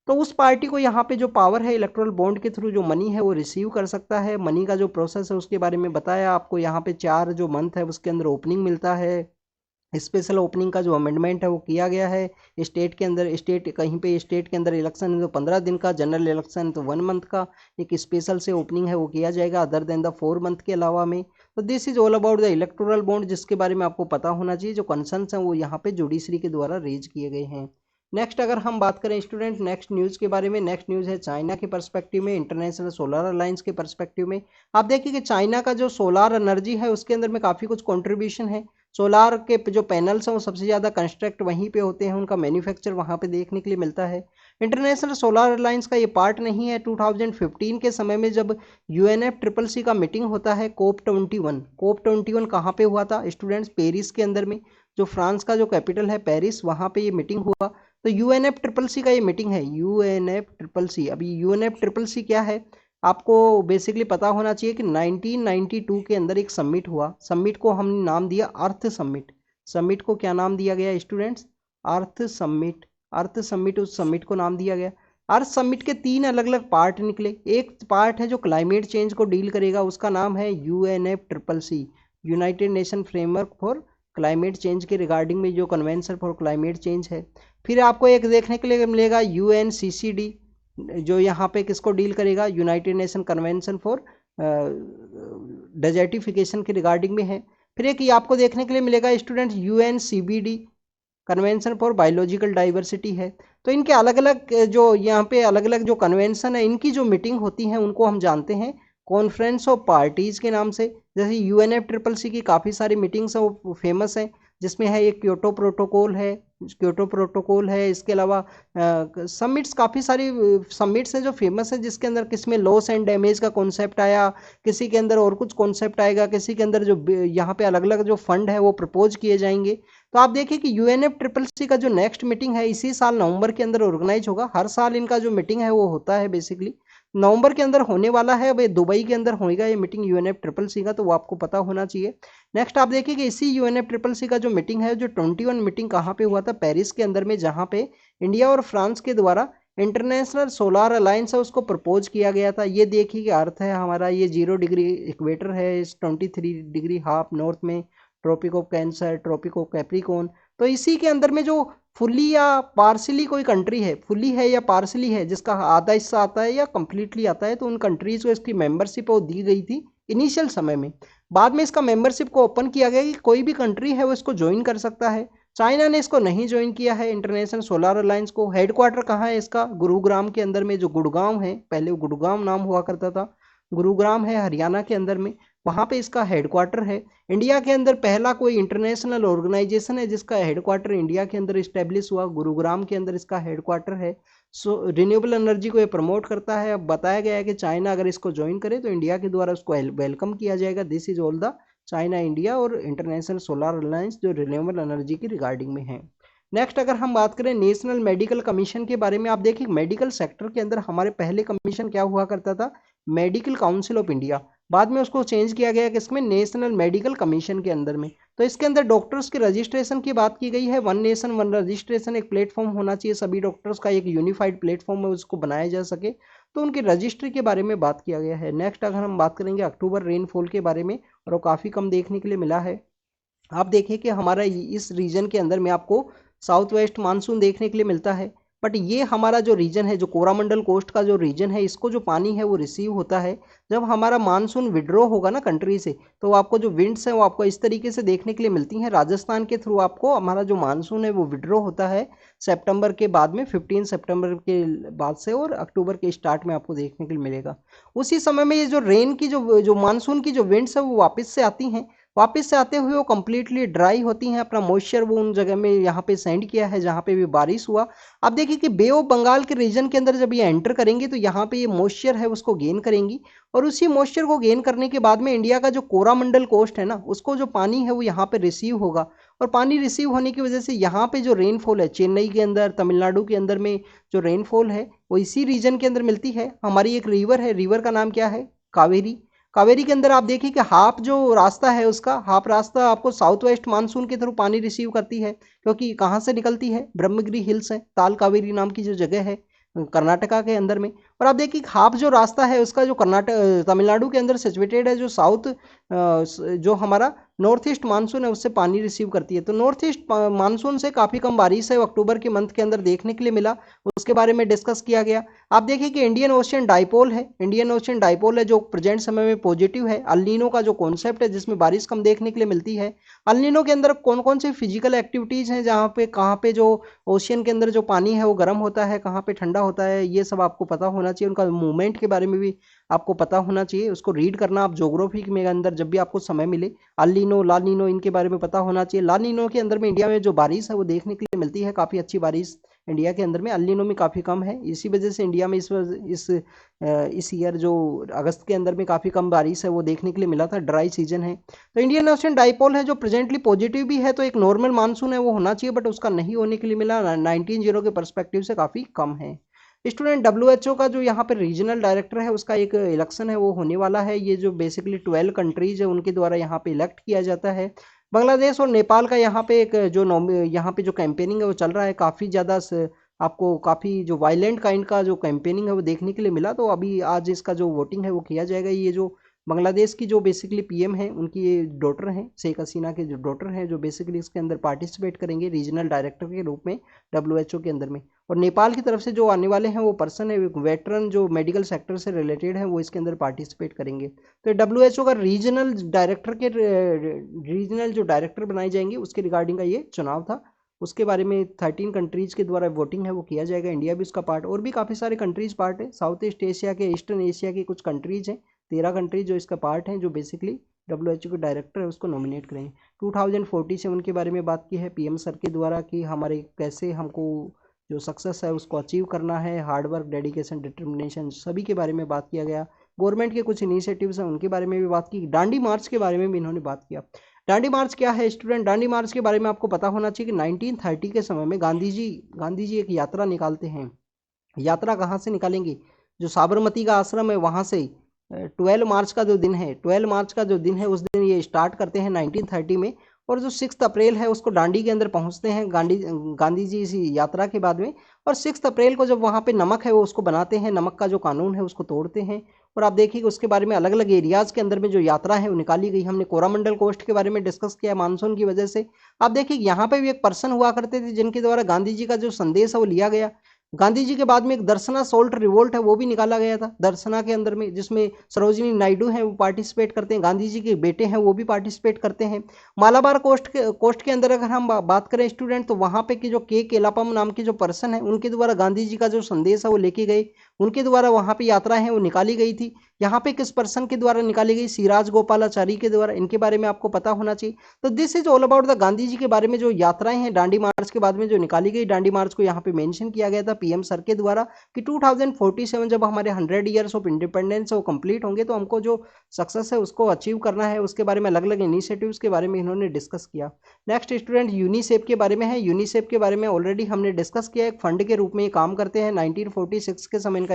तो उस पार्टी को यहाँ पे जो पावर है इलेक्ट्रल बॉन्ड के थ्रू जो मनी है वो रिसीव कर सकता है। मनी का जो प्रोसेस है उसके बारे में बताया आपको, यहाँ पे 4 जो मंथ है उसके अंदर ओपनिंग मिलता है। स्पेशल ओपनिंग का जो अमेंडमेंट है वो किया गया है। स्टेट के अंदर स्टेट कहीं पे स्टेट के अंदर इलेक्शन है तो 15 दिन का, जनरल इलेक्शन तो 1 मंथ का एक स्पेशल से ओपनिंग है वो किया जाएगा अदर देन द 4 मंथ के अलावा में। तो this is all about the electoral bond जिसके बारे में आपको पता होना चाहिए। जो कंसर्न्स हैं वो यहाँ पे जुडिशरी के द्वारा रेज किए गए हैं। नेक्स्ट अगर हम बात करें स्टूडेंट नेक्स्ट न्यूज़ के बारे में, नेक्स्ट न्यूज़ है चाइना के पर्सपेक्टिव में, इंटरनेशनल सोलर अलायंस के पर्सपेक्टिव में। आप देखिए कि चाइना का जो सोलार एनर्जी है उसके अंदर में काफ़ी कुछ कंट्रीब्यूशन है। सोलार के जो पैनल्स हैं वो सबसे ज़्यादा कंस्ट्रक्ट वहीं पे होते हैं, उनका मैन्युफैक्चर वहाँ पे देखने के लिए मिलता है। इंटरनेशनल सोलर अलायंस का ये पार्ट नहीं है। 2015 के समय में जब UNFCCC का मीटिंग होता है COP21 कहाँ पे हुआ था स्टूडेंट्स, पेरिस के अंदर में, जो फ्रांस का जो कैपिटल है पेरिस, वहाँ पे ये मीटिंग हुआ। तो UNFCCC का ये मीटिंग है UNFCCC। अभी UNFCCC क्या है आपको बेसिकली पता होना चाहिए कि 1992 के अंदर एक समिट हुआ, समिट को हमने नाम दिया अर्थ समिट। समिट को क्या नाम दिया गया स्टूडेंट्स, अर्थ समिट। अर्थ समिट, उस समिट को नाम दिया गया। अर्थ समिट के 3 अलग अलग पार्ट निकले। एक पार्ट है जो क्लाइमेट चेंज को डील करेगा, उसका नाम है UNFCCC, United nation framework for climate change के रिगार्डिंग में जो कन्वेंशन फॉर क्लाइमेट चेंज है। फिर आपको एक देखने के लिए मिलेगा UNCCD, जो यहाँ पे किसको डील करेगा, United nation convention for desertification के रिगार्डिंग में है। फिर एक ये आपको देखने के लिए मिलेगा student UNCBD, convention for biological diversity है। तो इनके अलग अलग जो यहाँ पे अलग अलग जो कन्वेंशन है इनकी जो मीटिंग होती है उनको हम जानते हैं कॉन्फ्रेंस ऑफ पार्टीज़ के नाम से। जैसे UNFCCC की काफ़ी सारी मीटिंग्स हैं वो फेमस हैं, जिसमें है एक क्योटो प्रोटोकॉल है, इसके अलावा समिट्स, काफ़ी सारी समिट्स हैं जो फेमस है, जिसके अंदर किसमें लॉस एंड डैमेज का कॉन्सेप्ट आया, किसी के अंदर और कुछ कॉन्सेप्ट आएगा, किसी के अंदर जो यहाँ पे अलग अलग जो फंड है वो प्रपोज किए जाएंगे। तो आप देखिए कि UNFCCC का जो नेक्स्ट मीटिंग है इसी साल नवंबर के अंदर ऑर्गेनाइज होगा। हर साल इनका जो मीटिंग है वो होता है बेसिकली नवंबर के अंदर होने वाला है। अब दुबई के अंदर होगा ये मीटिंग UNFCCC का, तो वो आपको पता होना चाहिए। नेक्स्ट आप देखिए कि इसी UNFCCC का जो मीटिंग है, जो 21 मीटिंग कहाँ पे हुआ था, पेरिस के अंदर में, जहाँ पे इंडिया और फ्रांस के द्वारा इंटरनेशनल सोलार अलायंस है उसको प्रपोज किया गया था। ये देखिए कि अर्थ है हमारा, ये 0 डिग्री इक्वेटर है, इस 23 डिग्री हाफ नॉर्थ में tropic of cancer, tropic of capricorn. तो इसी के अंदर में जो फुल्ली या पार्सली कोई कंट्री है, फुल्ली है या पार्सली है, जिसका आधा हिस्सा आता है या कंप्लीटली आता है, तो उन कंट्रीज को इसकी मेंबरशिप वो दी गई थी इनिशियल समय में। बाद में इसका मेंबरशिप को ओपन किया गया कि कोई भी कंट्री है वो इसको ज्वाइन कर सकता है। चाइना ने इसको नहीं ज्वाइन किया है इंटरनेशनल सोलर अलायंस को। हेडक्वार्टर कहाँ है इसका? गुरुग्राम के अंदर में, जो गुड़गांव है, पहले वो गुड़गांव नाम हुआ करता था, गुरुग्राम है हरियाणा के अंदर में, वहाँ पे इसका हेडक्वार्टर है। इंडिया के अंदर पहला कोई इंटरनेशनल ऑर्गेनाइजेशन है जिसका हेडक्वार्टर इंडिया के अंदर इस्टेब्लिश हुआ, गुरुग्राम के अंदर इसका हेडक्वार्टर है। सो रिन्यूएबल एनर्जी को ये प्रमोट करता है। अब बताया गया है कि चाइना अगर इसको ज्वाइन करे तो इंडिया के द्वारा उसको वेलकम किया जाएगा। This is all the China India और इंटरनेशनल सोलर अलायंस जो रिन्यूएबल एनर्जी की रिगार्डिंग में है। नेक्स्ट अगर हम बात करें नेशनल मेडिकल कमीशन के बारे में, आप देखिए मेडिकल सेक्टर के अंदर हमारे पहले कमीशन क्या हुआ करता था? Medical council of India. बाद में उसको चेंज किया गया किसमें? नेशनल मेडिकल कमीशन के अंदर में। तो इसके अंदर डॉक्टर्स के रजिस्ट्रेशन की बात की गई है। वन नेशन वन रजिस्ट्रेशन एक प्लेटफॉर्म होना चाहिए, सभी डॉक्टर्स का एक यूनिफाइड प्लेटफॉर्म है, उसको बनाया जा सके, तो उनकी रजिस्ट्री के बारे में बात किया गया है। नेक्स्ट अगर हम बात करेंगे अक्टूबर रेनफॉल के बारे में, और वो काफ़ी कम देखने के लिए मिला है। आप देखिए कि हमारा इस रीजन के अंदर में आपको साउथ वेस्ट मानसून देखने के लिए मिलता है, बट ये हमारा जो रीजन है, जो कोरामंडल कोस्ट का जो रीजन है, इसको जो पानी है वो रिसीव होता है जब हमारा मानसून विड्रॉ होगा ना कंट्री से, तो आपको जो विंड्स हैं वो आपको इस तरीके से देखने के लिए मिलती हैं। राजस्थान के थ्रू आपको हमारा जो मानसून है वो विड्रॉ होता है सितंबर के बाद में, 15 सितंबर के बाद से, और अक्टूबर के स्टार्ट में आपको देखने के लिए मिलेगा। उसी समय में ये जो रेन की जो मानसून की जो विंड्स है वो वापस से आती हैं, वापस से आते हुए वो कम्प्लीटली ड्राई होती हैं, अपना मॉइस्चर वो उन जगह में यहाँ पे सेंड किया है जहाँ पे भी बारिश हुआ। आप देखिए कि बे ऑफ बंगाल के रीजन के अंदर जब ये एंटर करेंगी तो यहाँ पे ये मॉइस्चर है उसको गेन करेंगी, और उसी मॉइस्चर को गेन करने के बाद में इंडिया का जो कोरामंडल कोस्ट है ना, उसको जो पानी है वो यहाँ पे रिसीव होगा, और पानी रिसीव होने की वजह से यहाँ पे जो रेनफॉल है चेन्नई के अंदर, तमिलनाडु के अंदर में जो रेनफॉल है वो इसी रीजन के अंदर मिलती है। हमारी एक रिवर है, रिवर का नाम क्या है? कावेरी। कावेरी के अंदर आप देखिए कि हाफ जो रास्ता है उसका, हाफ रास्ता आपको साउथ वेस्ट मानसून के थ्रू पानी रिसीव करती है, क्योंकि कहाँ से निकलती है? ब्रह्मगिरी हिल्स है, ताल कावेरी नाम की जो जगह है कर्नाटका के अंदर में। और आप देखिए हाफ जो रास्ता है उसका जो कर्नाटक तमिलनाडु के अंदर सिचुएटेड है, जो साउथ जो हमारा नॉर्थ ईस्ट मानसून है उससे पानी रिसीव करती है। तो नॉर्थ ईस्ट मानसून से काफ़ी कम बारिश है अक्टूबर के मंथ के अंदर देखने के लिए मिला, उसके बारे में डिस्कस किया गया। आप देखिए कि इंडियन ओशियन डाइपोल है, इंडियन ओशियन डाइपोल है जो प्रेजेंट समय में पॉजिटिव है। अल नीनो का जो कॉन्सेप्ट है जिसमें बारिश कम देखने के लिए मिलती है। अल नीनो के अंदर कौन कौन सी फिजिकल एक्टिविटीज़ हैं, जहाँ पे कहाँ पे जो ओशियन के अंदर जो पानी है वो गर्म होता है, कहाँ पे ठंडा होता है, ये सब आपको पता होना चाहिए। उनका मूवमेंट के बारे में भी आपको पता होना चाहिए, उसको रीड करना आप ज्योग्राफी में अंदर जब भी आपको समय मिले। अल नीनो, ला नीनो, इनके बारे में पता होना चाहिए। ला नीनो के अंदर में इंडिया में जो बारिश है वो देखने के लिए मिलती है, काफ़ी अच्छी बारिश इंडिया के अंदर में। अल नीनो में काफ़ी कम है, इसी वजह से इंडिया में इस ईयर जो अगस्त के अंदर में काफ़ी कम बारिश है वो देखने के लिए मिला था, ड्राई सीजन है। तो इंडियन ओशियन डाइपोल है जो प्रेजेंटली पॉजिटिव भी है, तो एक नॉर्मल मानसून है वो होना चाहिए, बट उसका नहीं होने के लिए मिला। 19 के परस्पेक्टिव से काफ़ी कम है। स्टूडेंट WHO का जो यहाँ पे रीजनल डायरेक्टर है उसका एक इलेक्शन है वो होने वाला है। ये जो बेसिकली 12 कंट्रीज है उनके द्वारा यहाँ पे इलेक्ट किया जाता है। बांग्लादेश और नेपाल का यहाँ पे एक जो यहाँ पे जो कैंपेनिंग है वो चल रहा है, काफ़ी ज़्यादा आपको काफ़ी जो वायलेंट काइंड का जो कैंपेनिंग है वो देखने के लिए मिला। तो अभी आज इसका जो वोटिंग है वो किया जाएगा। ये जो बांग्लादेश की जो बेसिकली PM है उनकी ये डॉटर हैं, शेख हसीना के जो डॉटर हैं, जो बेसिकली इसके अंदर पार्टिसिपेट करेंगे रीजनल डायरेक्टर के रूप में WHO के अंदर में। और नेपाल की तरफ से जो आने वाले हैं वो पर्सन है वेटरन जो मेडिकल सेक्टर से रिलेटेड है, वो इसके अंदर पार्टिसिपेट करेंगे। तो WHO का रीजनल जो डायरेक्टर बनाए जाएंगे उसके रिगार्डिंग का ये चुनाव था। उसके बारे में 13 कंट्रीज़ के द्वारा वोटिंग है वो किया जाएगा, इंडिया भी उसका पार्ट, और भी काफ़ी सारे कंट्रीज़ पार्ट है। साउथ ईस्ट एशिया के, ईस्टर्न एशिया के कुछ कंट्रीज़ हैं, 13 कंट्रीज जो इसका पार्ट हैं, जो बेसिकली WHO के डायरेक्टर है उसको नॉमिनेट करेंगे। 2047 के बारे में बात की है PM सर के द्वारा कि हमारे कैसे हमको जो सक्सेस है उसको अचीव करना है, हार्डवर्क, डेडिकेशन, डिटर्मिनेशन, सभी के बारे में बात किया गया। गवर्नमेंट के कुछ इनिशिएटिव्स हैं उनके बारे में भी बात की। डांडी मार्च के बारे में भी इन्होंने बात किया। डांडी मार्च क्या है स्टूडेंट? डांडी मार्च के बारे में आपको पता होना चाहिए कि 1930 के समय में गांधी जी एक यात्रा निकालते हैं। यात्रा कहाँ से निकालेंगे? जो साबरमती का आश्रम है वहाँ से 12 मार्च का जो दिन है, 12 मार्च का जो दिन है उस दिन ये स्टार्ट करते हैं 1930 में, और जो 6 अप्रैल है उसको दांडी के अंदर पहुंचते हैं गांधी जी इसी यात्रा के बाद में। और 6 अप्रैल को जब वहाँ पे नमक है वो उसको बनाते हैं, नमक का जो कानून है उसको तोड़ते हैं, और आप देखिए उसके बारे में अलग अलग एरियाज़ के अंदर में जो यात्रा है वो निकाली गई। हमने कोरामंडल कोस्ट के बारे में डिस्कस किया मानसून की वजह से। आप देखिए यहाँ पे भी एक पर्सन हुआ करते थे जिनके द्वारा गांधी जी का जो संदेश है वो लिया गया। गांधी जी के बाद में एक दर्शना सोल्ट रिवोल्ट है वो भी निकाला गया था दर्शना के अंदर में, जिसमें सरोजिनी नायडू हैं वो पार्टिसिपेट करते हैं, गांधी जी के बेटे हैं वो भी पार्टिसिपेट करते हैं। मालाबार कोस्ट के अंदर अगर हम बात करें स्टूडेंट, तो वहाँ पे की जो के केलापम नाम के जो पर्सन है उनके द्वारा गांधी जी का जो संदेश है वो लेके गए, उनके द्वारा वहाँ पे यात्रा है वो निकाली गई थी। यहाँ पे किस पर्सन के द्वारा निकाली गई? सिराज गोपालाचारी के द्वारा। इनके बारे में आपको पता होना चाहिए। तो this is all about the Gandhi ji के बारे में जो यात्राएं हैं दांडी मार्च के बाद में जो निकाली गई। दांडी मार्च को यहाँ पे मेंशन किया गया था पीएम सर के द्वारा कि 2047 जब हमारे 100 ईयर्स ऑफ इंडिपेंडेंस वो कंप्लीट होंगे तो हमको जो सक्सेस है उसको अचीव करना है। उसके बारे में अलग अलग इनिशिएटिव्स के बारे में इन्होंने डिस्कस किया। नेक्स्ट स्टूडेंट यूनिसेफ के बारे में है। यूनिसेफ के बारे में ऑलरेडी हमने डिस्कस किया, एक फंड के रूप में ये काम करते हैं। 1946 के समय इनका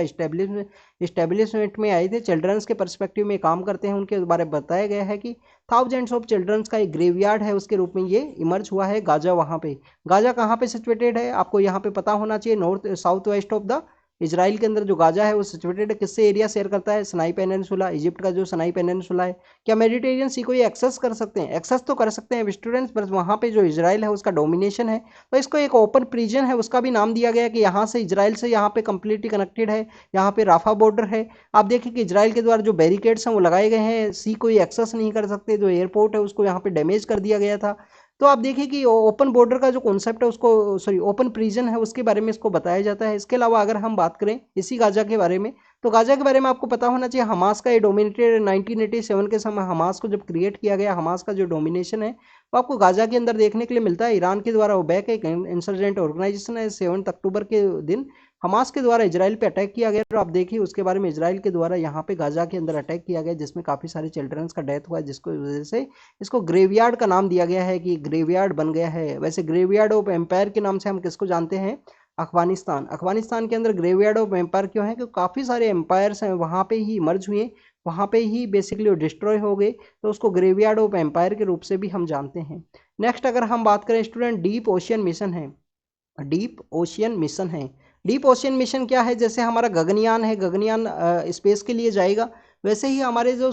इस्टेब्लिशमेंट में आए थे। चिल्ड्रंस के परस्पेक्टिव में काम करते हैं। उनके बारे में बताया गया है कि थाउजेंड्स ऑफ चिल्ड्रंस का एक ग्रेवयार्ड है उसके रूप में ये इमर्ज हुआ है गाजा। वहाँ पे गाजा कहाँ पे सिचुएटेड है आपको यहाँ पे पता होना चाहिए, north south west of the Israel के अंदर जो गाजा है वो सिचुएटेड है। किससे एरिया शेयर करता है? सनाई पेनिनसुला, इजिप्ट का जो सनाई पेनिनसुला है। क्या मेडिटेरियन सी को ये एक्सेस कर सकते हैं? एक्सेस तो कर सकते हैं स्टूडेंट्स, पर वहाँ पे जो इजराइल है उसका डोमिनेशन है। तो इसको एक ओपन प्रिजन है उसका भी नाम दिया गया कि यहाँ से इजराइल से यहाँ पे कंप्लीटली कनेक्टेड है। यहाँ पे राफा बॉर्डर है। आप देखिए कि इजराइल के द्वारा जो बैरिकेड्स हैं वो लगाए गए हैं, सी कोई एक्सेस नहीं कर सकते। जो एयरपोर्ट है उसको यहाँ पे डैमेज कर दिया गया था। तो आप देखिए कि ओपन बॉर्डर का जो कॉन्सेप्ट है उसको, सॉरी ओपन प्रिजन है उसके बारे में इसको बताया जाता है। इसके अलावा अगर हम बात करें इसी गाजा के बारे में, तो गाजा के बारे में आपको पता होना चाहिए हमास का ये डोमिनेटेड 1987 के समय हमास को जब क्रिएट किया गया, हमास का जो डोमिनेशन है वो आपको गाजा के अंदर देखने के लिए मिलता है। ईरान के द्वारा वो बैक एक इंसर्जेंट ऑर्गेनाइजेशन है। 7 अक्टूबर के दिन हमास के द्वारा इजराइल पे अटैक किया गया। तो आप देखिए उसके बारे में, इजराइल के द्वारा यहाँ पे गाजा के अंदर अटैक किया गया जिसमें काफ़ी सारे चिल्ड्रंस का डेथ हुआ, जिसको वजह से इसको ग्रेवयार्ड का नाम दिया गया है कि ग्रेवयार्ड बन गया है। वैसे ग्रेवयार्ड ऑफ एम्पायर के नाम से हम किसको जानते हैं? अफगानिस्तान। अफगानिस्तान के अंदर ग्रेवयार्ड ऑफ एम्पायर क्यों है? क्योंकि काफ़ी सारे एम्पायर्स हैं वहाँ पे ही मर्ज हुए, वहाँ पे ही बेसिकली वो डिस्ट्रॉय हो गए, तो उसको ग्रेवयार्ड ऑफ एम्पायर के रूप से भी हम जानते हैं। नेक्स्ट अगर हम बात करें स्टूडेंट, डीप ओशियन मिशन है। डीप ओशियन मिशन है। डीप ओशियन मिशन क्या है? जैसे हमारा गगनयान है, गगनयान स्पेस के लिए जाएगा, वैसे ही हमारे जो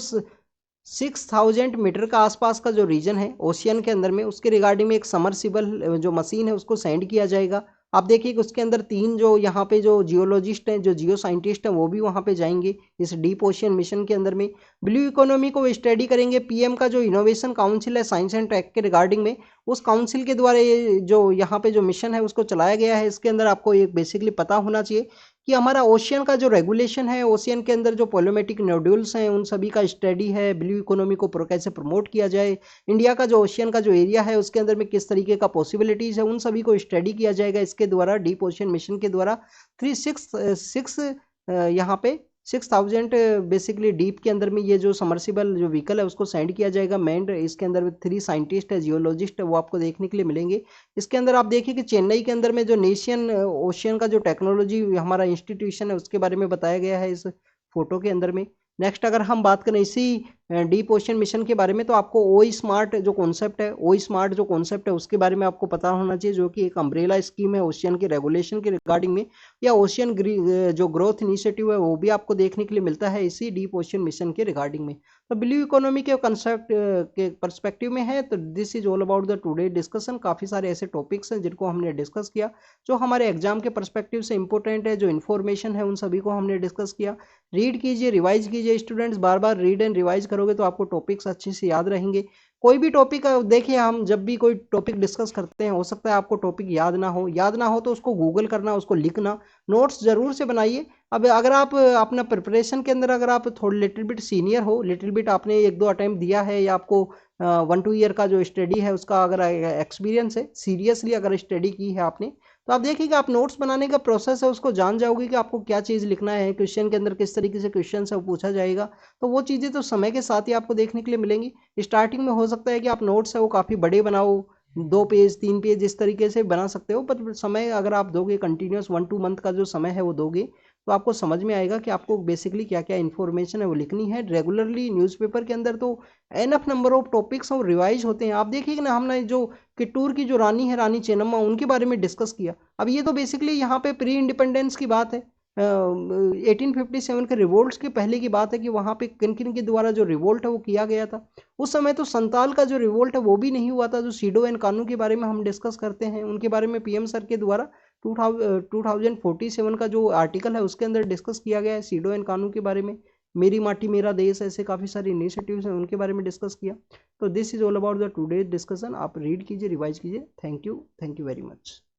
6000 मीटर का आसपास का जो रीजन है ओशियन के अंदर में, उसके रिगार्डिंग में एक समरसिबल जो मशीन है उसको सेंड किया जाएगा। आप देखिए कि उसके अंदर 3 जो यहाँ पे जो जियोलॉजिस्ट हैं, जो जियो साइंटिस्ट हैं, वो भी वहाँ पे जाएंगे इस डीप ओशियन मिशन के अंदर में। ब्लू इकोनॉमी को स्टडी करेंगे। पीएम का जो इनोवेशन काउंसिल है साइंस एंड टेक के रिगार्डिंग में, उस काउंसिल के द्वारा ये जो यहाँ पे जो मिशन है उसको चलाया गया है। इसके अंदर आपको ये बेसिकली पता होना चाहिए कि हमारा ओशियन का जो रेगुलेशन है, ओशियन के अंदर जो पोलोमेटिक नोड्यूल्स हैं उन सभी का स्टडी है। ब्लू इकोनॉमी को कैसे प्रमोट किया जाए, इंडिया का जो ओशियन का जो एरिया है उसके अंदर में किस तरीके का पॉसिबिलिटीज़ है, उन सभी को स्टडी किया जाएगा इसके द्वारा, डीप ओशियन मिशन के द्वारा। 366 यहाँ पे 6000 बेसिकली डीप के अंदर में ये जो समर्सिबल जो व्हीकल है उसको सेंड किया जाएगा। मैंड इसके अंदर 3 साइंटिस्ट है, जियोलॉजिस्ट है, वो आपको देखने के लिए मिलेंगे। इसके अंदर आप देखिए कि चेन्नई के अंदर में जो नेशियन ओशियन का जो टेक्नोलॉजी हमारा इंस्टीट्यूशन है उसके बारे में बताया गया है इस फोटो के अंदर में। नेक्स्ट अगर हम बात करें इसी डीप ओशन मिशन के बारे में, तो आपको ओई स्मार्ट जो कॉन्सेप्ट है, ओई स्मार्ट जो कॉन्सेप्ट है उसके बारे में आपको पता होना चाहिए, जो कि एक अम्ब्रेला स्कीम है ओशियन के रेगुलेशन के रिगार्डिंग में, या ओशियन जो ग्रोथ इनिशिएटिव है वो भी आपको देखने के लिए मिलता है इसी डीप ओशन मिशन के रिगार्डिंग में। तो ब्लू इकोनॉमी के कंसेप्ट के परस्पेक्टिव में है। तो this is all about the today discussion. काफ़ी सारे ऐसे टॉपिक्स हैं जिनको हमने डिस्कस किया जो हमारे एग्जाम के परस्पेक्टिव से इंपॉर्टेंट है, जो इन्फॉर्मेशन है उन सभी को हमने डिस्कस किया। रीड कीजिए, रिवाइज कीजिए students, bar bar read and revise करोगे तो आपको टॉपिक्स अच्छे से याद रहेंगे। कोई भी टॉपिक देखिए, हम जब भी कोई टॉपिक डिस्कस करते हैं हो सकता है आपको टॉपिक याद ना हो तो उसको गूगल करना, उसको लिखना, नोट्स जरूर से बनाइए। अब अगर आप अपना प्रिपरेशन के अंदर अगर आप थोड़ा लिटिल बिट सीनियर हो, लिटिल बिट आपने 1-2 अटेम्प्ट दिया है, या आपको 1-2 ईयर का जो स्टडी है उसका अगर एक्सपीरियंस है, सीरियसली अगर स्टडी की है आपने, तो आप देखिएगा आप नोट्स बनाने का प्रोसेस है उसको जान जाओगे कि आपको क्या चीज़ लिखना है, क्वेश्चन के अंदर किस तरीके से क्वेश्चन है वो पूछा जाएगा। तो वो चीज़ें तो समय के साथ ही आपको देखने के लिए मिलेंगी। स्टार्टिंग में हो सकता है कि आप नोट्स है वो काफ़ी बड़े बनाओ, 2 पेज 3 पेज इस तरीके से बना सकते हो, पर समय अगर आप दोगे कंटिन्यूस 1-2 मंथ का जो समय है वो दोगे तो आपको समझ में आएगा कि आपको बेसिकली क्या क्या इन्फॉर्मेशन है वो लिखनी है। रेगुलरली न्यूज़पेपर के अंदर तो एनफ नंबर ऑफ टॉपिक्स और रिवाइज होते हैं। आप देखिए ना, हमने जो कित्तूर की जो रानी है, रानी चेन्नम्मा, उनके बारे में डिस्कस किया। अब ये तो बेसिकली यहाँ पे प्री इंडिपेंडेंस की बात है, 1857 के रिवोल्ट्स के पहले की बात है कि वहाँ पे किन किन के द्वारा जो रिवोल्ट है वो किया गया था। उस समय तो संताल का जो रिवोल्ट है वो भी नहीं हुआ था। जो सीडो एंड कानू के बारे में हम डिस्कस करते हैं उनके बारे में पीएम सर के द्वारा 2047 का जो आर्टिकल है उसके अंदर डिस्कस किया गया है सीडो एंड कानू के बारे में। मेरी माटी मेरा देश, ऐसे काफ़ी सारे इनिशिएटिव्स हैं उनके बारे में डिस्कस किया। तो this is all about the today discussion. आप रीड कीजिए, रिवाइज कीजिए। Thank you very much.